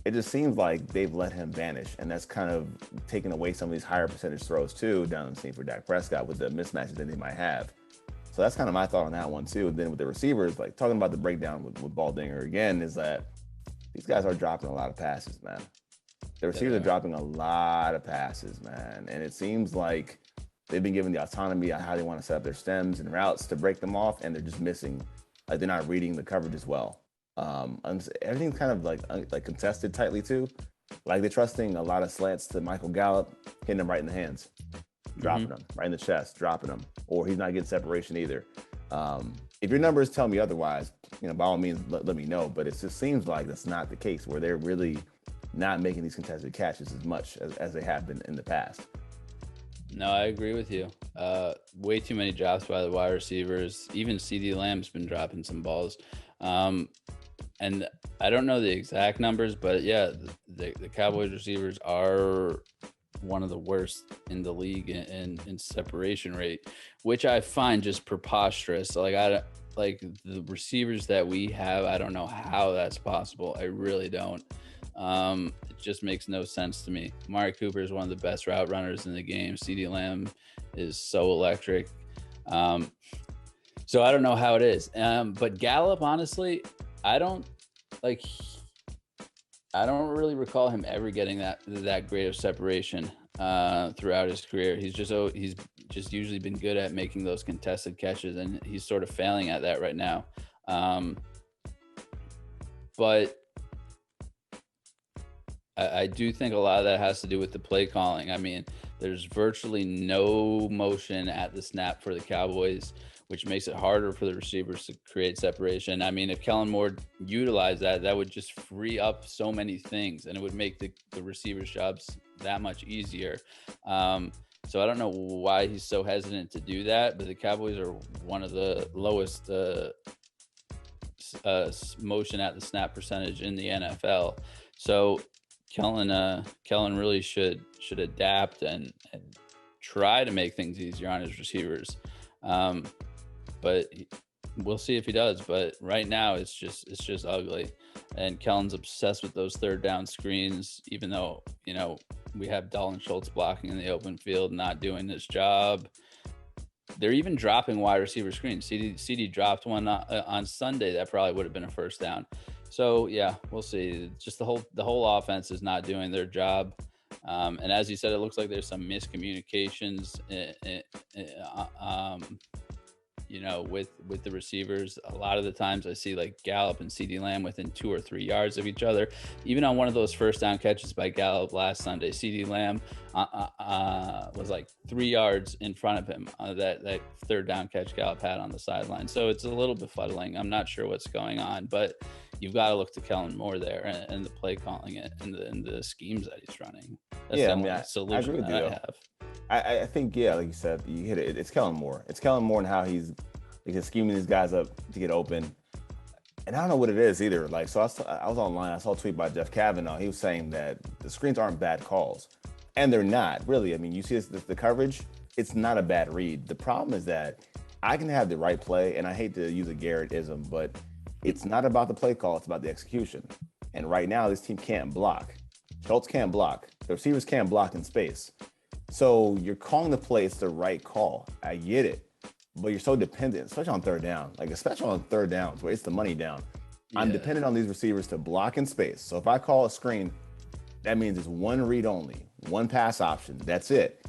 it just seems like they've let him vanish, and that's kind of taken away some of these higher percentage throws too down the scene for Dak Prescott with the mismatches that they might have. So that's kind of my thought on that one too. And then with the receivers, like talking about the breakdown with Baldinger again, is that these guys are dropping a lot of passes, man. The receivers are dropping a lot of passes, man. And it seems like they've been given the autonomy on how they want to set up their stems and routes to break them off, and they're just missing. Like they're not reading the coverage as well. Everything's kind of like contested tightly too. Like they're trusting a lot of slants to Michael Gallup, hitting them right in the hands, dropping them right in the chest, dropping them, or he's not getting separation either. If your numbers tell me otherwise, by all means, let me know. But it just seems like that's not the case, where they're really not making these contested catches as much as they have been in the past. No, I agree with you. Way too many drops by the wide receivers. Even CeeDee Lamb's been dropping some balls. And I don't know the exact numbers, but yeah, the Cowboys receivers are one of the worst in the league in separation rate, which I find just preposterous. Like the receivers that we have, I don't know how that's possible. I really don't. It just makes no sense to me. Amari Cooper is one of the best route runners in the game. CeeDee Lamb is so electric. So I don't know how it is. But Gallup, honestly, I don't really recall him ever getting that great of separation throughout his career. He's just usually been good at making those contested catches, and he's sort of failing at that right now. But I do think a lot of that has to do with the play calling. I mean, there's virtually no motion at the snap for the Cowboys, which makes it harder for the receivers to create separation. I mean, if Kellen Moore utilized that would just free up so many things, and it would make the receivers' jobs that much easier. So I don't know why he's so hesitant to do that, but the Cowboys are one of the lowest motion at the snap percentage in the NFL. So Kellen really should adapt and try to make things easier on his receivers. But we'll see if he does. But right now it's just ugly. And Kellen's obsessed with those third down screens, even though, we have Dalton Schultz blocking in the open field, not doing his job. They're even dropping wide receiver screens. CD dropped one on Sunday that probably would have been a first down. So yeah, we'll see. Just the whole offense is not doing their job. And as you said, it looks like there's some miscommunications, with the receivers. A lot of the times I see like Gallup and CeeDee Lamb within 2 or 3 yards of each other. Even on one of those first down catches by Gallup last Sunday, CeeDee Lamb was like 3 yards in front of him. That third down catch Gallup had on the sideline. So it's a little befuddling. I'm not sure what's going on, but you've got to look to Kellen Moore there and the play calling it and the schemes that he's running. That's the only solution that I have. I think, like you said, you hit it. It's Kellen Moore. It's Kellen Moore and how he's scheming these guys up to get open. And I don't know what it is either. Like, so I was online. I saw a tweet by Jeff Kavanaugh. He was saying that the screens aren't bad calls. And they're not, really. I mean, you see the coverage, it's not a bad read. The problem is that I can have the right play, and I hate to use a Garrett-ism, but it's not about the play call. It's about the execution. And right now, this team can't block. Schultz can't block. The receivers can't block in space. So you're calling the play, it's the right call. I get it. But you're so dependent, especially on third down. Like, especially on third downs, where it's the money down. Yeah. I'm dependent on these receivers to block in space. So if I call a screen, that means it's one read only, one pass option. That's it.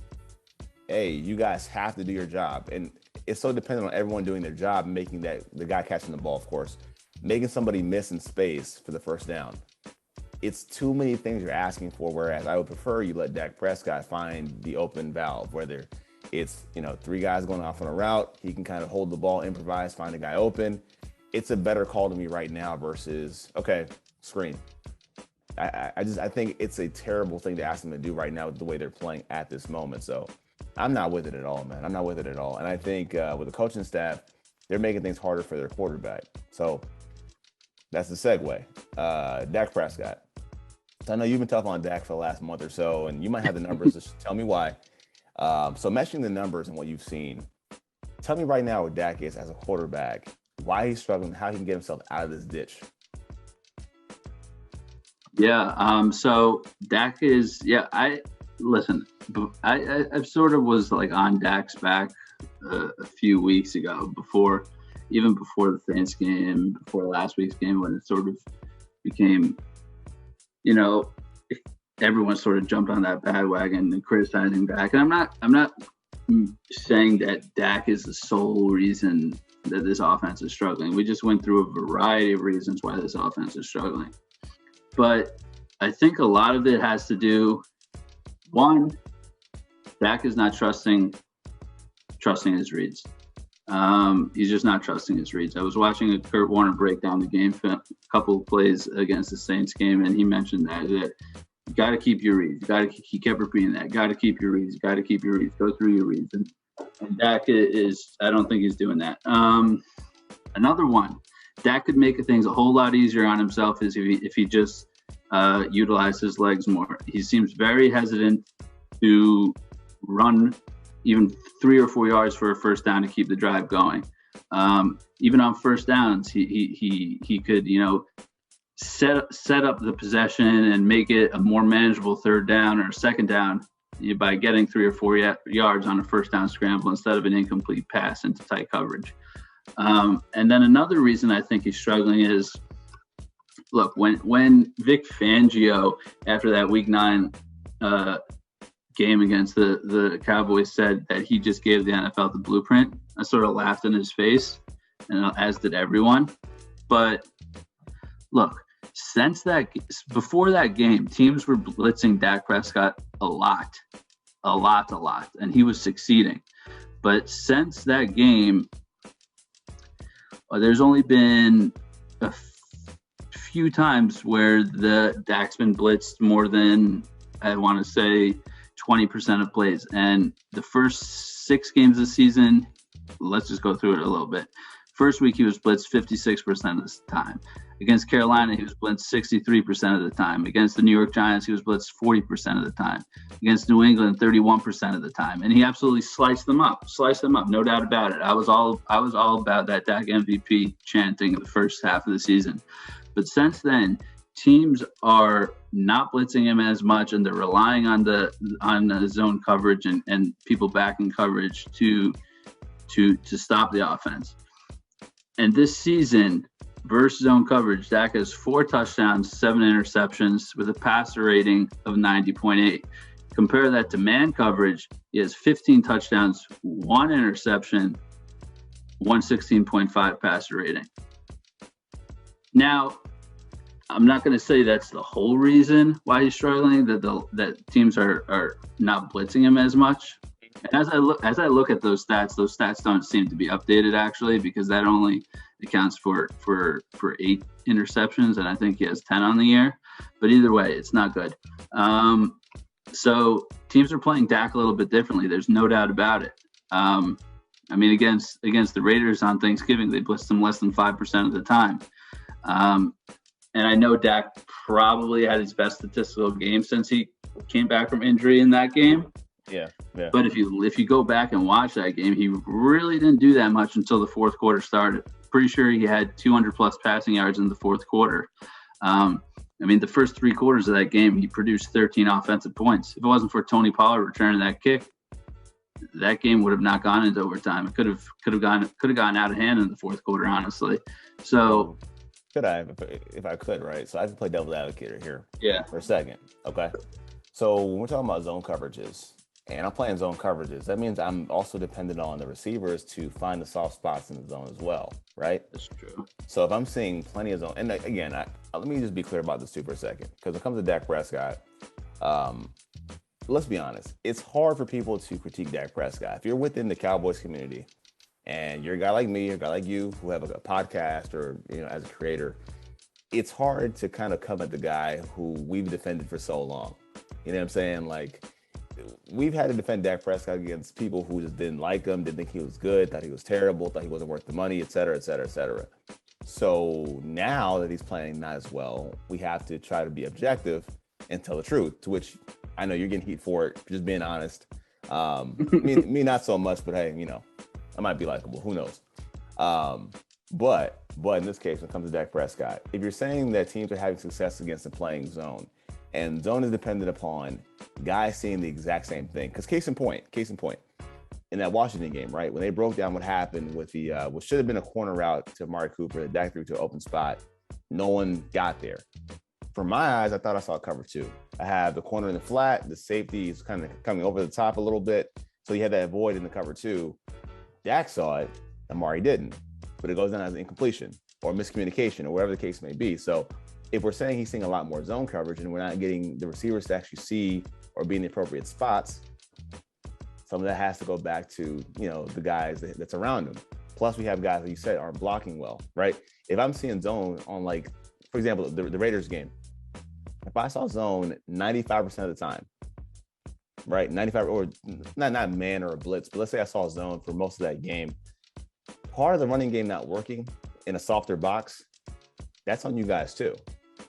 Hey, you guys have to do your job. And it's so dependent on everyone doing their job, making the guy catching the ball, of course, making somebody miss in space for the first down. It's too many things you're asking for, whereas I would prefer you let Dak Prescott find the open valve, whether it's, 3 guys going off on a route, he can kind of hold the ball, improvise, find a guy open. It's a better call to me right now versus, okay, screen. I think it's a terrible thing to ask them to do right now with the way they're playing at this moment. So I'm not with it at all, man. I'm not with it at all. And I think with the coaching staff, they're making things harder for their quarterback. So that's the segue. Dak Prescott. So I know you've been tough on Dak for the last month or so, and you might have the numbers. Just tell me why. So meshing the numbers and what you've seen, tell me right now where Dak is as a quarterback, why he's struggling, how he can get himself out of this ditch. Yeah. So Dak is, listen, I sort of was like on Dak's back a few weeks ago even before the Saints game, before last week's game, when it sort of became, everyone sort of jumped on that bandwagon and criticizing Dak. And I'm not saying that Dak is the sole reason that this offense is struggling. We just went through a variety of reasons why this offense is struggling. But I think a lot of it has to do, one, Dak is not trusting his reads. He's just not trusting his reads. I was watching a Kurt Warner break down the game, a couple of plays against the Saints game, and he mentioned that you got to keep your reads. He kept repeating that. Got to keep your reads. Got to keep your reads. Go through your reads. And Dak is, I don't think he's doing that. Another one, Dak could make things a whole lot easier on himself is if he just utilized his legs more. He seems very hesitant to run even 3 or 4 yards for a first down to keep the drive going. Even on first downs, he could, set up the possession and make it a more manageable third down or a second down by getting 3 or 4 yards on a first down scramble instead of an incomplete pass into tight coverage. And then another reason I think he's struggling is, look, when Vic Fangio, after that Week 9 game against the Cowboys, said that he just gave the NFL the blueprint, I sort of laughed in his face, and as did everyone. But look, before that game, teams were blitzing Dak Prescott a lot, and he was succeeding. But since that game, there's only been a few times where the Dak's been blitzed more than, I want to say, 20% of plays. And the first 6 games of the season, let's just go through it a little bit. First week, he was blitzed 56% of the time. Against Carolina, he was blitzed 63% of the time. Against the New York Giants, he was blitzed 40% of the time. Against New England, 31% of the time. And he absolutely sliced them up, no doubt about it. I was all about that Dak MVP chanting in the first half of the season. But since then, teams are not blitzing him as much, and they're relying on the zone coverage and people backing coverage to stop the offense. And this season, versus zone coverage, Dak has 4 touchdowns, 7 interceptions with a passer rating of 90.8. Compare that to man coverage. He has 15 touchdowns, 1 interception, 116.5 passer rating. Now, I'm not going to say that's the whole reason why he's struggling, that teams are not blitzing him as much. And as I look at those stats don't seem to be updated, actually, because that only accounts for 8 interceptions, and I think he has 10 on the year. But either way, it's not good. So teams are playing Dak a little bit differently. There's no doubt about it. I mean, against the Raiders on Thanksgiving, they blitzed him less than 5% of the time. And I know Dak probably had his best statistical game since he came back from injury in that game. Yeah. But if you go back and watch that game, he really didn't do that much until the fourth quarter started. Pretty sure he had 200 plus passing yards in the fourth quarter. I mean, the first 3 quarters of that game, he produced 13 offensive points. If it wasn't for Tony Pollard returning that kick, that game would have not gone into overtime. It could have gone out of hand in the fourth quarter, honestly. So could I, if I could, right? So I have to play devil's advocate here. Yeah. For a second, okay? So when we're talking about zone coverages, and I'm playing zone coverages, that means I'm also dependent on the receivers to find the soft spots in the zone as well, right? That's true. So if I'm seeing plenty of zone, and again, let me just be clear about this too for a second, because when it comes to Dak Prescott, let's be honest, it's hard for people to critique Dak Prescott. If you're within the Cowboys community, and you're a guy like me, or a guy like you, who have a podcast, or as a creator, it's hard to kind of come at the guy who we've defended for so long. You know what I'm saying? Like, we've had to defend Dak Prescott against people who just didn't like him, didn't think he was good, thought he was terrible, thought he wasn't worth the money, et cetera, et cetera, et cetera. So now that he's playing not as well, we have to try to be objective and tell the truth, to which I know you're getting heat for it, just being honest. Me not so much, but hey, I might be likable. Who knows? But But in this case, when it comes to Dak Prescott, if you're saying that teams are having success against the playing zone, and zone is dependent upon guys seeing the exact same thing, because case in point, in that Washington game, right, when they broke down what happened with the what should have been a corner route to Amari Cooper, that Dak threw to an open spot, no one got there. From my eyes, I thought I saw cover 2. I have the corner in the flat, the safety is kind of coming over the top a little bit, so you had that void in the cover 2. Dak saw it, Amari didn't, but it goes down as an incompletion or miscommunication or whatever the case may be. So if we're saying he's seeing a lot more zone coverage and we're not getting the receivers to actually see or be in the appropriate spots, some of that has to go back to, the guys that's around him. Plus we have guys that you said aren't blocking well, right? If I'm seeing zone on, like, for example, the Raiders game, if I saw zone 95% of the time, right? 95, or not man or a blitz, but let's say I saw zone for most of that game. Part of the running game not working in a softer box, that's on you guys too.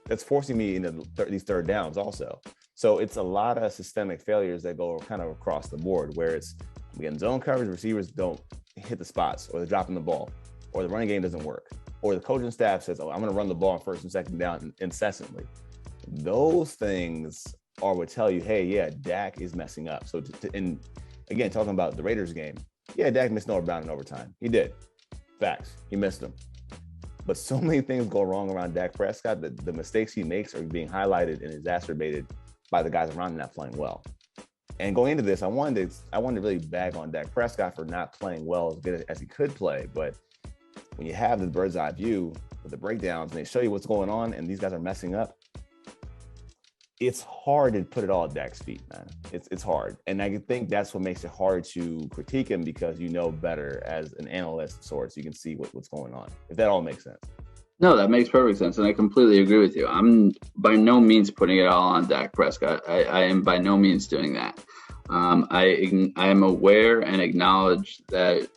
That's forcing me into these third downs also. So it's a lot of systemic failures that go kind of across the board, where it's, again, zone coverage, receivers don't hit the spots, or they're dropping the ball, or the running game doesn't work, or the coaching staff says, I'm going to run the ball on first and second down incessantly. Those things would tell you, hey, yeah, Dak is messing up. So, and again, talking about the Raiders game, yeah, Dak missed Noah Brown in overtime. He did. Facts. He missed them. But so many things go wrong around Dak Prescott that the mistakes he makes are being highlighted and exacerbated by the guys around him not playing well. And going into this, I wanted to really bag on Dak Prescott for not playing well as good as he could play. But when you have the bird's eye view with the breakdowns and they show you what's going on and these guys are messing up, it's hard to put it all at Dak's feet, man. It's hard. And I think that's what makes it hard to critique him, because you know better as an analyst of sorts. You can see what's going on, if that all makes sense. No, that makes perfect sense. And I completely agree with you. I'm by no means putting it all on Dak Prescott. I am by no means doing that. I am aware and acknowledge that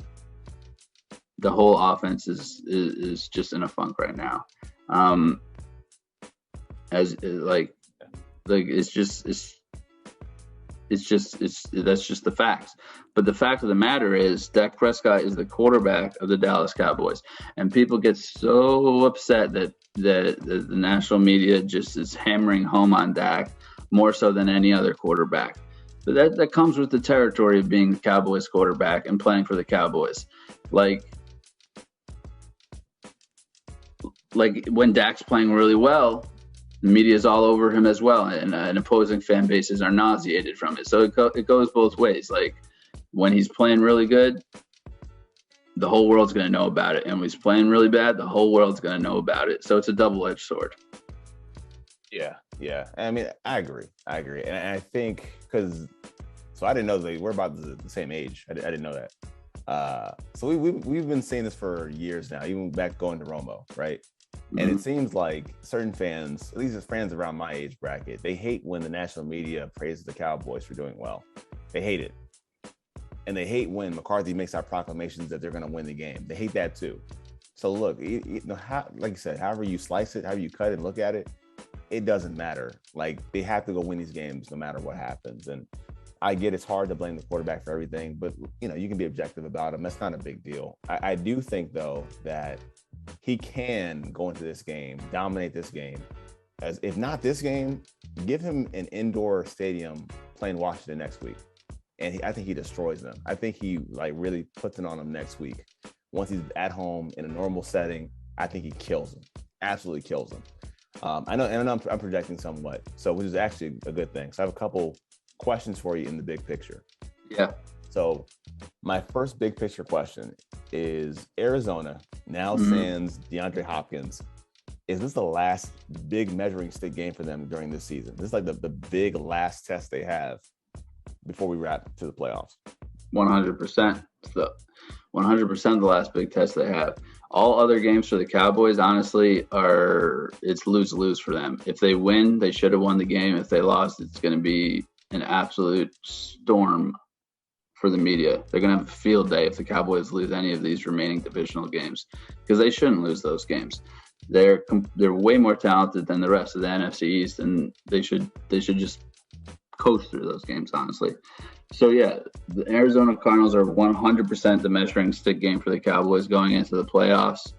the whole offense is just in a funk right now. That's just the facts. But the fact of the matter is, Dak Prescott is the quarterback of the Dallas Cowboys, and people get so upset that the national media just is hammering home on Dak more so than any other quarterback. But that comes with the territory of being the Cowboys quarterback and playing for the Cowboys. Like when Dak's playing really well, the media is all over him as well, and opposing fan bases are nauseated from it. So it goes both ways. Like, when he's playing really good, the whole world's going to know about it. And when he's playing really bad, the whole world's going to know about it. So it's a double-edged sword. Yeah. I mean, I agree. And I think so I didn't know we're about the same age. I didn't know that. So we've been saying this for years now, even back going to Romo, right? And it seems like certain fans, at least fans around my age bracket, they hate when the national media praises the Cowboys for doing well. They hate it. And they hate when McCarthy makes out proclamations that they're going to win the game. They hate that too. So look, like you said, however you slice it, however you cut it and look at it, it doesn't matter. Like, they have to go win these games no matter what happens. And I get it's hard to blame the quarterback for everything, but you can be objective about him. That's not a big deal. I do think, though, that he can go into this game, dominate this game. As if not this game, give him an indoor stadium playing Washington next week, and I think he destroys them. I think he really puts it on them next week. Once he's at home in a normal setting, I think he kills them, absolutely kills them. I know I'm projecting somewhat, so which is actually a good thing. So I have a couple questions for you in the big picture. Yeah. So my first big picture question is, Arizona now sans DeAndre Hopkins. Is this the last big measuring stick game for them during this season? This is like the big last test they have before we wrap to the playoffs. 100%. So 100% the last big test they have. All other games for the Cowboys, honestly, it's lose-lose for them. If they win, they should have won the game. If they lost, it's going to be an absolute storm for the media. They're going to have a field day if the Cowboys lose any of these remaining divisional games, because they shouldn't lose those games. They're way more talented than the rest of the NFC East, and they should just coast through those games, honestly. So yeah, the Arizona Cardinals are 100% the measuring stick game for the Cowboys going into the playoffs.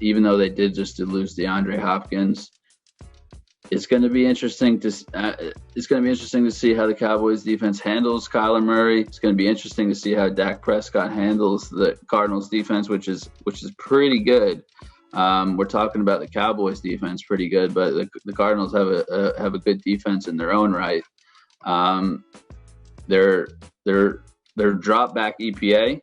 Even though they did just lose DeAndre Hopkins. It's going to be interesting to see how the Cowboys defense handles Kyler Murray. It's going to be interesting to see how Dak Prescott handles the Cardinals defense, which is pretty good. We're talking about the Cowboys defense pretty good, but the Cardinals have a good defense in their own right. Their drop back EPA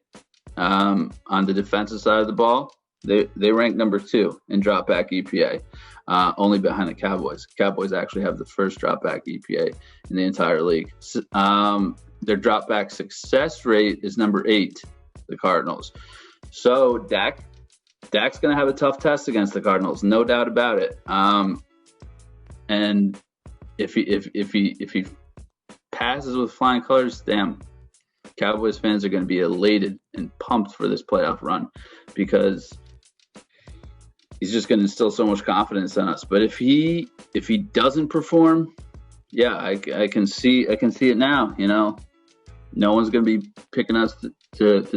on the defensive side of the ball, they rank number 2 in drop back EPA. Only behind the Cowboys. Cowboys actually have the first drop back EPA in the entire league. Their drop back success rate is number 8, the Cardinals. So Dak's going to have a tough test against the Cardinals, no doubt about it. And if he passes with flying colors, damn, Cowboys fans are going to be elated and pumped for this playoff run, because he's just going to instill so much confidence in us. But if he doesn't perform, yeah, I can see it now. You know, no one's going to be picking us to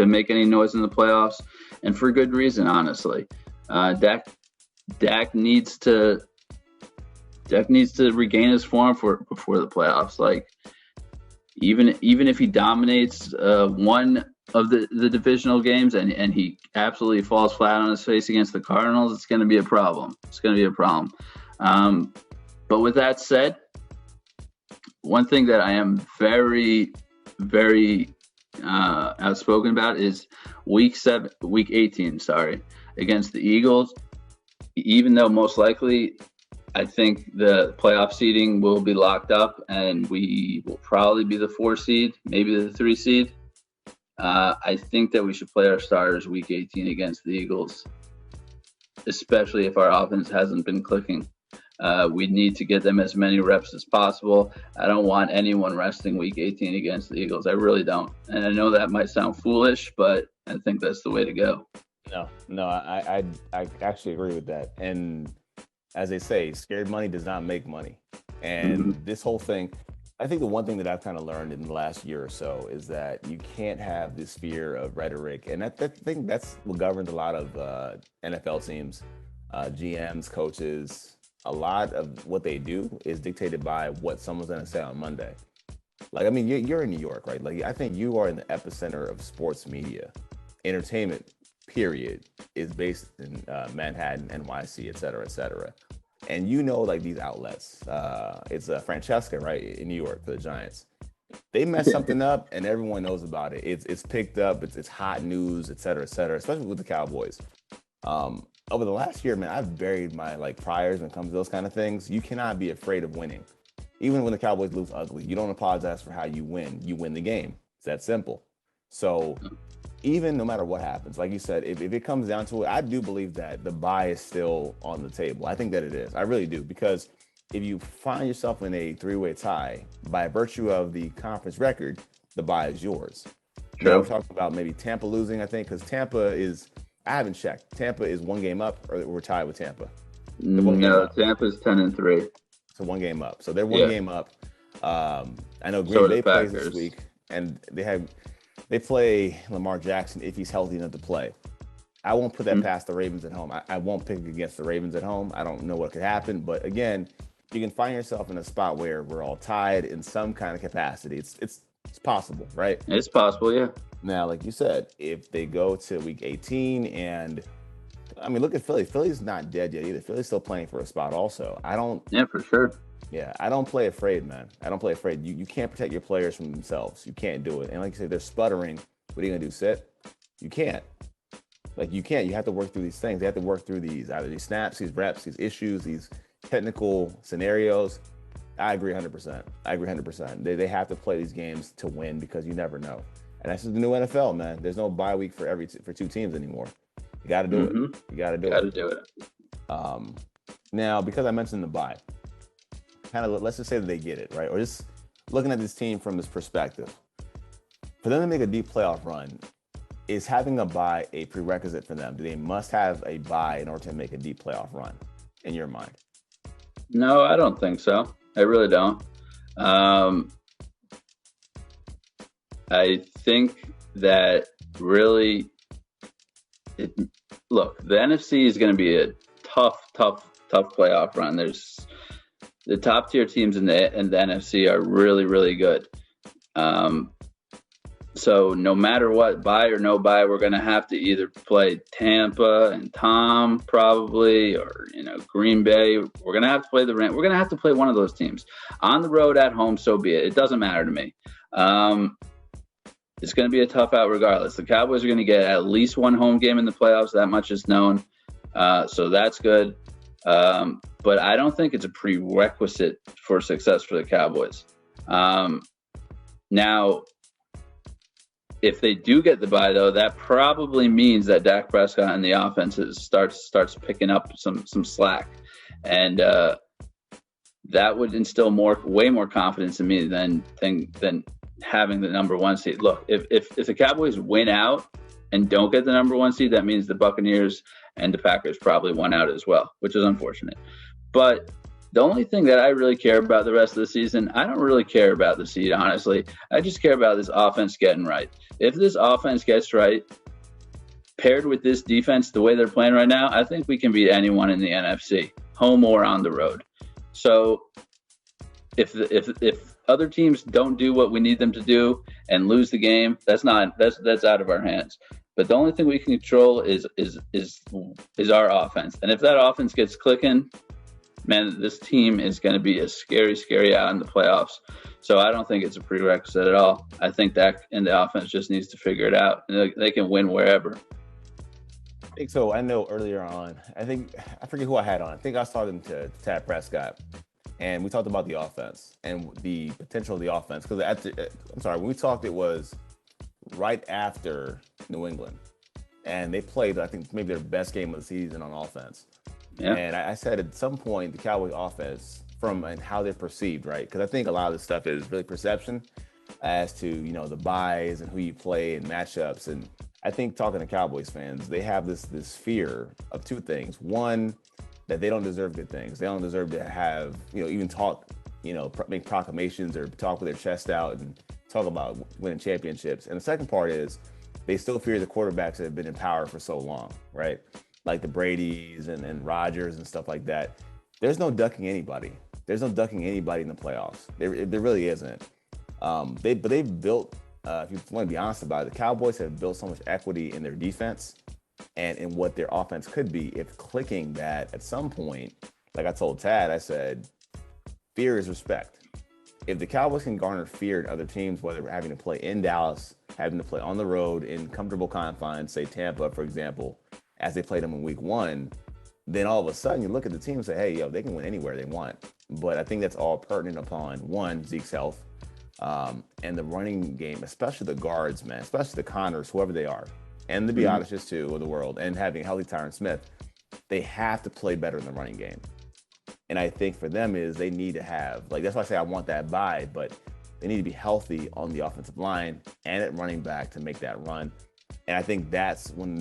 make any noise in the playoffs, and for good reason, honestly. Dak needs to regain his form before the playoffs. Like, even if he dominates one of the divisional games and he absolutely falls flat on his face against the Cardinals, it's going to be a problem. But with that said, one thing that I am very, very outspoken about is week 18, against the Eagles. Even though most likely I think the playoff seeding will be locked up and we will probably be the 4 seed, maybe the 3 seed. I think that we should play our starters week 18 against the Eagles, especially if our offense hasn't been clicking. We need to get them as many reps as possible. I don't want anyone resting week 18 against the Eagles. I really don't. And I know that might sound foolish, but I think that's the way to go. No, I actually agree with that. And as they say, scared money does not make money. And this whole thing, I think the one thing that I've kind of learned in the last year or so is that you can't have this fear of rhetoric. And I think that's what governs a lot of NFL teams, GMs, coaches. A lot of what they do is dictated by what someone's going to say on Monday. Like, I mean, you're in New York, right? Like, I think you are in the epicenter of sports media. Entertainment, period, is based in Manhattan, NYC, et cetera, et cetera. And you know, like, these outlets, it's Francesca, right, in New York for the Giants. They mess something up and everyone knows about it. It's picked up, it's hot news, et cetera, especially with the Cowboys. Over the last year, man, I've buried my priors when it comes to those kind of things. You cannot be afraid of winning. Even when the Cowboys lose ugly, you don't apologize for how you win. You win the game. It's that simple. So even no matter what happens, like you said, if it comes down to it, I do believe that the bye is still on the table. I think that it is. I really do. Because if you find yourself in a 3-way tie, by virtue of the conference record, the bye is yours. True. Now, we're talking about maybe Tampa losing, I think, because Tampa is, I haven't checked. Tampa is 1 game up, or we're tied with Tampa? No, Tampa's 10-3. So 1 game up. So they're 1 game up. I know Green Bay plays this week, and they play Lamar Jackson if he's healthy enough to play. I won't put that past the Ravens at home. I won't pick against the Ravens at home. I don't know what could happen, but again, you can find yourself in a spot where we're all tied in some kind of capacity. It's possible, right? It's possible, yeah. Now, like you said, if they go to week 18 and, I mean, look at Philly. Philly's not dead yet either. Philly's still playing for a spot also. Yeah, for sure. Yeah, I don't play afraid, man. I don't play afraid. You can't protect your players from themselves. You can't do it. And like you said, they're sputtering. What are you going to do, sit? You can't. You can't. You have to work through these things. They have to work through either these snaps, these reps, these issues, these technical scenarios. I agree 100%. They have to play these games to win, because you never know. And that's just the new NFL, man. There's no bye week for 2 teams anymore. You got to do it. You got to do it. Now, because I mentioned the bye, kind of let's just say that they get it, right? Or just looking at this team from this perspective. For them to make a deep playoff run, is having a bye a prerequisite for them? Do they must have a bye in order to make a deep playoff run, in your mind? No, I don't think so. I really don't. I think that really look, the NFC is going to be a tough playoff run. There's the top tier teams in the NFC are really, really good. So no matter what, bye or no bye, we're going to have to either play Tampa and Tom probably, or Green Bay. We're going to have to play the Rams. We're going to have to play one of those teams on the road, at home. So be it. It doesn't matter to me. It's going to be a tough out regardless. The Cowboys are going to get at least one home game in the playoffs. That much is known. So that's good. But I don't think it's a prerequisite for success for the Cowboys. Now, if they do get the bye, though, that probably means that Dak Prescott and the offense starts picking up some slack, and that would instill way more confidence in me than having the number one seed. Look, if the Cowboys win out and don't get the number one seed, that means the Buccaneers and the Packers probably won out as well, which is unfortunate. But the only thing that I really care about the rest of the season, I don't really care about the seed, honestly. I just care about this offense getting right. If this offense gets right, paired with this defense, the way they're playing right now, I think we can beat anyone in the NFC, home or on the road. So if other teams don't do what we need them to do and lose the game, that's out of our hands. But the only thing we can control is our offense. And if that offense gets clicking, man, this team is going to be a scary out in the playoffs. So I don't think it's a prerequisite at all. I think Dak and the offense just needs to figure it out. And they can win wherever. I think so. I know earlier on, I forget who I had on. I think I was talking to Tad Prescott, and we talked about the offense and the potential of the offense. Because when we talked, it was right after New England, and they played, I think, maybe their best game of the season on offense. Yeah. And I said at some point, the Cowboys offense, and how they're perceived, right? Because I think a lot of this stuff is really perception as to, the buys and who you play and matchups. And I think talking to Cowboys fans, they have this fear of two things. One, that they don't deserve good things. They don't deserve to have, even talk, make proclamations or talk with their chest out and talk about winning championships. And the second part is they still fear the quarterbacks that have been in power for so long, right? Like the Bradys and Rodgers and stuff like that. There's no ducking anybody. There's no ducking anybody in the playoffs. There really isn't. They've built, if you want to be honest about it, the Cowboys have built so much equity in their defense and in what their offense could be if clicking that at some point, like I told Tad, I said, fear is respect. If the Cowboys can garner fear in other teams, whether we're having to play in Dallas, having to play on the road in comfortable confines, say Tampa, for example, as they played them in week 1, then all of a sudden you look at the team and say, hey, they can win anywhere they want. But I think that's all pertinent upon, one, Zeke's health, and the running game, especially the guards, man, especially the Connors, whoever they are, and the Biotiches too of the world, and having a healthy Tyron Smith, they have to play better in the running game. And I think for them is they need to have, that's why I say I want that bye, but they need to be healthy on the offensive line and at running back to make that run. And I think that's when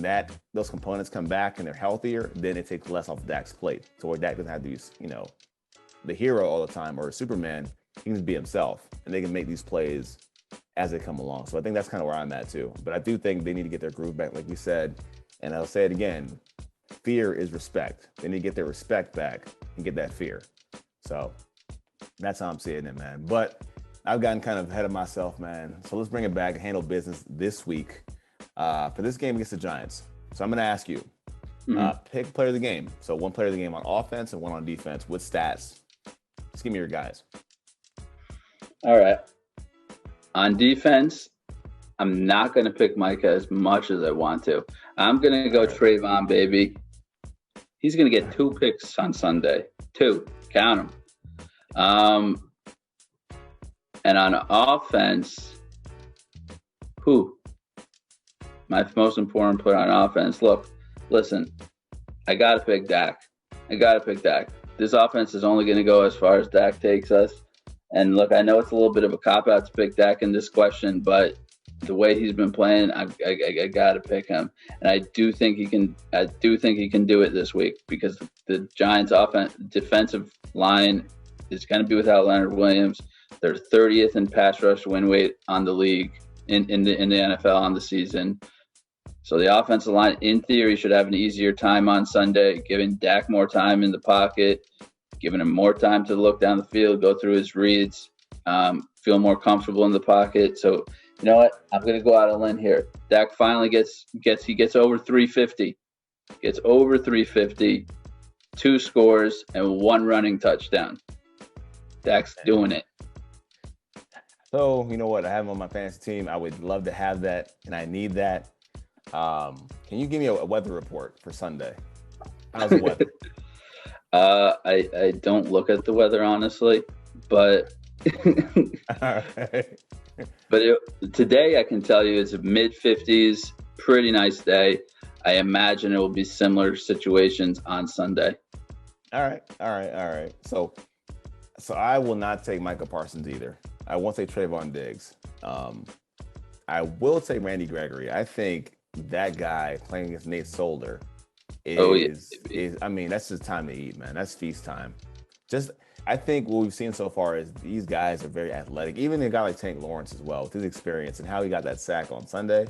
those components come back and they're healthier, then it takes less off Dak's plate. So where Dak doesn't have to be, the hero all the time or a Superman, he can just be himself and they can make these plays as they come along. So I think that's kind of where I'm at too. But I do think they need to get their groove back, like we said. And I'll say it again, fear is respect. They need to get their respect back and get that fear. So that's how I'm seeing it, man. But I've gotten kind of ahead of myself, man. So let's bring it back and handle business this week for this game against the Giants. So I'm going to ask you, pick player of the game. So one player of the game on offense and one on defense with stats. Just give me your guys. All right. On defense, I'm not going to pick Micah as much as I want to. I'm going to go Trayvon, baby. He's going to get 2 picks on Sunday. 2. Count them. And on offense, my most important player on offense. Listen, I got to pick Dak. This offense is only going to go as far as Dak takes us. And look, I know it's a little bit of a cop-out to pick Dak in this question, but the way he's been playing, I got to pick him. And I do think he can do it this week because the Giants' defensive line is going to be without Leonard Williams. They're 30th in pass rush win weight on the league in the NFL on the season. So the offensive line, in theory, should have an easier time on Sunday, giving Dak more time in the pocket, giving him more time to look down the field, go through his reads, feel more comfortable in the pocket. So you know what? I'm going to go out on a limb here. Dak finally gets over 350. Gets over 350, 2 scores, and 1 running touchdown. Dak's doing it. So, you know what? I have him on my fantasy team. I would love to have that, and I need that. Can you give me a weather report for Sunday? How's the weather? I don't look at the weather, honestly, but All right. but today I can tell you it's mid-50s, pretty nice day. I imagine it will be similar situations on Sunday. All right. So I will not take Micah Parsons either. I won't take Trayvon Diggs. I will take Randy Gregory. I think that guy playing against Nate Solder is I mean, that's just time to eat, man. That's feast time. I think what we've seen so far is these guys are very athletic. Even a guy like Tank Lawrence as well, with his experience and how he got that sack on Sunday.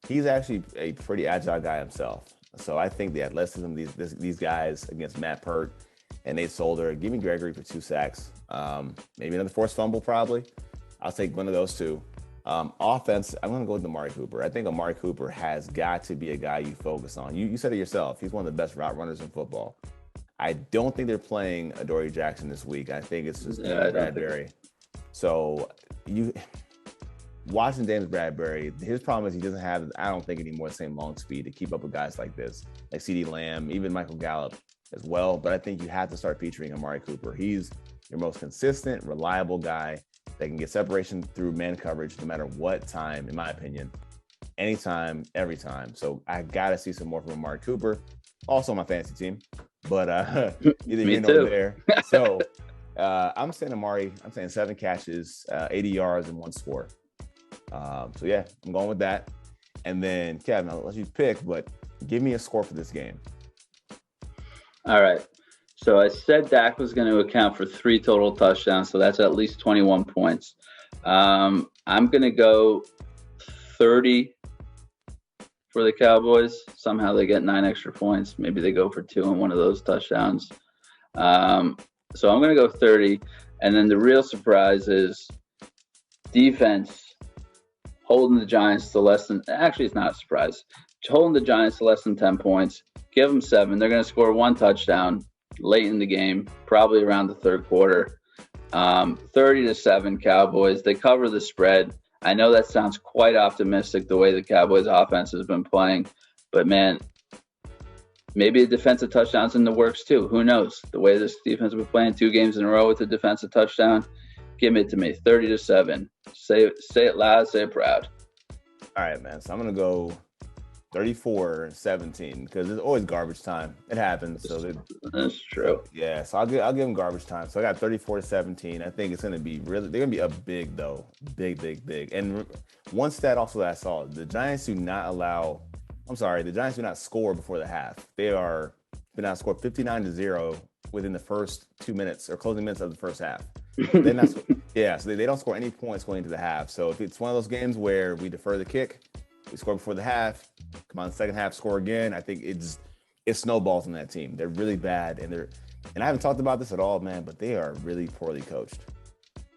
He's actually a pretty agile guy himself. So I think the athleticism of these guys against Matt Pert and Nate Solder, give me Gregory for 2 sacks. Maybe another forced fumble, probably. I'll take one of those 2. Offense, I'm going to go with Amari Cooper. I think Amari Cooper has got to be a guy you focus on. You said it yourself. He's one of the best route runners in football. I don't think they're playing Adoree Jackson this week. I think it's just Bradbury. So watching James Bradbury, his problem is he doesn't have, I don't think, anymore the same long speed to keep up with guys like this, like CeeDee Lamb, even Michael Gallup as well. But I think you have to start featuring Amari Cooper. He's your most consistent, reliable guy that can get separation through man coverage no matter what time, in my opinion. Anytime, every time. So I got to see some more from Amari Cooper. Also on my fantasy team. But either here nor there. So I'm saying Amari, I'm saying 7 catches, 80 yards, and 1 score. So yeah, I'm going with that. And then Kevin, I'll let you pick, but give me a score for this game. All right. So I said Dak was going to account for 3 total touchdowns, so that's at least 21 points. I'm going to go 30 for the Cowboys. Somehow they get 9 extra points. Maybe they go for 2 on one of those touchdowns. So I'm going to go 30. And then the real surprise is defense holding the Giants to less than – actually, it's not a surprise. Holding the Giants to less than 10 points. Give them 7. They're going to score 1 touchdown late in the game, probably around the 3rd quarter. 30-7 Cowboys. They cover the spread. I know that sounds quite optimistic the way the Cowboys offense has been playing, but man, maybe a defensive touchdown's in the works too. Who knows? The way this defense has been playing 2 games in a row with a defensive touchdown, give it to me. 30-7. Say it loud, say it proud. All right, man. So I'm going to go 34-17 because it's always garbage time. It happens. So that's true. Yeah, so I'll give them garbage time. So I got 34-17. I think it's going to be they're going to be up big though. Big. And one stat also that I saw, the Giants do not score before the half. They not score 59-0 within the first 2 minutes or closing minutes of the first half. So they don't score any points going into the half. So if it's one of those games where we defer the kick, we score before the half, come on, the second half, score again. I think it snowballs on that team. They're really bad, and I haven't talked about this at all, man, but they are really poorly coached.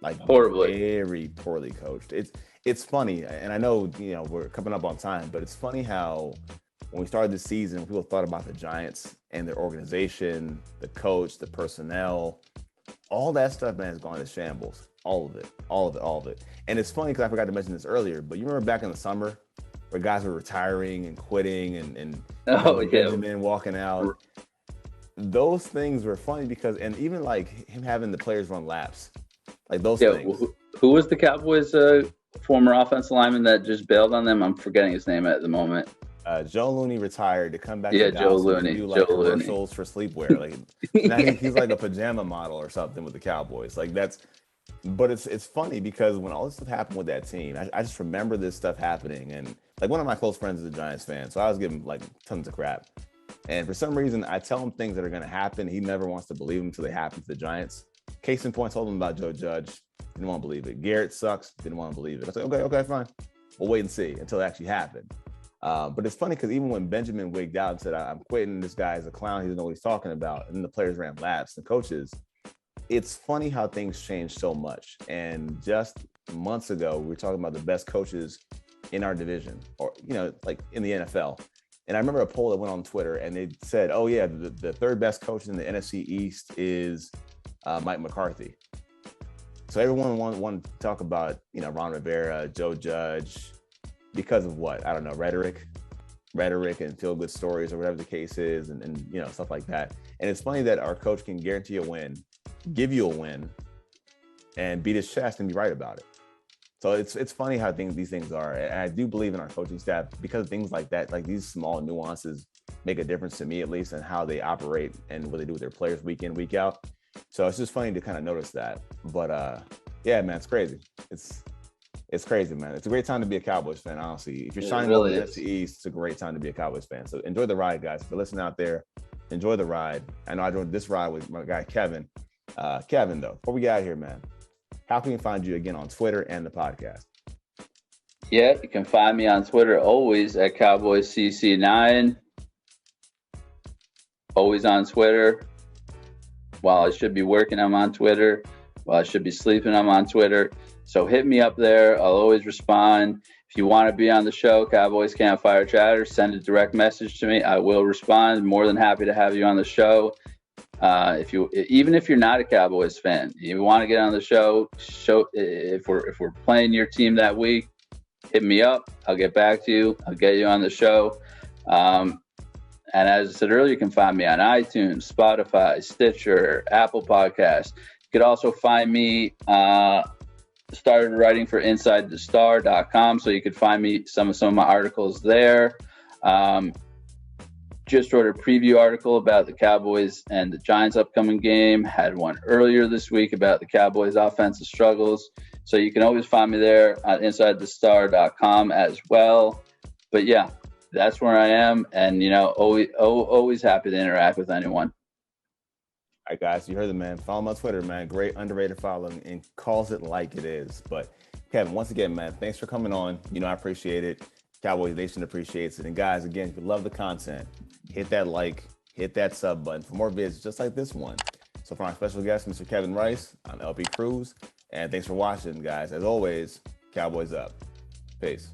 Like horribly, very poorly coached. It's funny, and I know we're coming up on time, but it's funny how when we started this season, people thought about the Giants and their organization, the coach, the personnel, all that stuff, man, has gone to shambles. All of it. And it's funny because I forgot to mention this earlier, but you remember back in the summer where guys were retiring and quitting and Benjamin walking out. Those things were funny because, and even like him having the players run laps, like those things. Who was the Cowboys' former offensive lineman that just bailed on them? I'm forgetting his name at the moment. Joe Looney retired to come back. Yeah, to Joe Looney. Do like commercials for sleepwear. Like now he's like a pajama model or something with the Cowboys. Like that's. But it's funny because when all this stuff happened with that team, I just remember this stuff happening. And like one of my close friends is a Giants fan, so I was giving like tons of crap. And for some reason, I tell him things that are going to happen. He never wants to believe them until they happen to the Giants. Case in point, told him about Joe Judge. Didn't want to believe it. Garrett sucks. Didn't want to believe it. I said, okay, fine. We'll wait and see until it actually happened. But it's funny because even when Benjamin wigged out and said, I'm quitting, this guy is a clown, he doesn't know what he's talking about, and then the players ran laps, the coaches, it's funny how things change so much. And just months ago, we were talking about the best coaches in our division, or, like in the NFL. And I remember a poll that went on Twitter, and they said, oh yeah, the third best coach in the NFC East is Mike McCarthy. So everyone wanted to talk about, Ron Rivera, Joe Judge, because of what? I don't know, rhetoric and feel good stories or whatever the case is, and stuff like that. And it's funny that our coach can guarantee a win, give you a win, and beat his chest and be right about it. So it's funny how these things are. And I do believe in our coaching staff because of things like that, like these small nuances make a difference to me, at least, in how they operate and what they do with their players week in, week out. So it's just funny to kind of notice that. But yeah, man, it's crazy. It's crazy, man. It's a great time to be a Cowboys fan, honestly. If you're signing up to the NFC East, it's a great time to be a Cowboys fan. So enjoy the ride, guys. If you're listening out there, enjoy the ride. I know I joined this ride with my guy, Kevin. Kevin, though, before we get out of here, man, how can we find you again on Twitter and the podcast? Yeah, you can find me on Twitter always at CowboysCC9. Always on Twitter. While I should be working, I'm on Twitter. While I should be sleeping, I'm on Twitter. So hit me up there. I'll always respond. If you want to be on the show, Cowboys Campfire Chatter, send a direct message to me. I will respond. More than happy to have you on the show. Even if you're not a Cowboys fan, you want to get on the show. If we're playing your team that week, hit me up. I'll get back to you. I'll get you on the show. And as I said earlier, you can find me on iTunes, Spotify, Stitcher, Apple Podcasts. You could also find me. Started writing for InsideTheStar.com, so you could find me some of my articles there. Just wrote a preview article about the Cowboys and the Giants upcoming game. Had one earlier this week about the Cowboys offensive struggles. So you can always find me there at InsideTheStar.com as well. But yeah, that's where I am, and always happy to interact with anyone. All right, guys, you heard the man. Follow him on Twitter, man. Great underrated following and calls it like it is. But Kevin, once again, man, thanks for coming on. I appreciate it. Cowboys Nation appreciates it. And guys, again, if you love the content, hit that like, hit that sub button for more vids just like this one. So for our special guest, Mr. Kevin Rice, I'm LP Cruz. And thanks for watching, guys. As always, Cowboys up. Peace.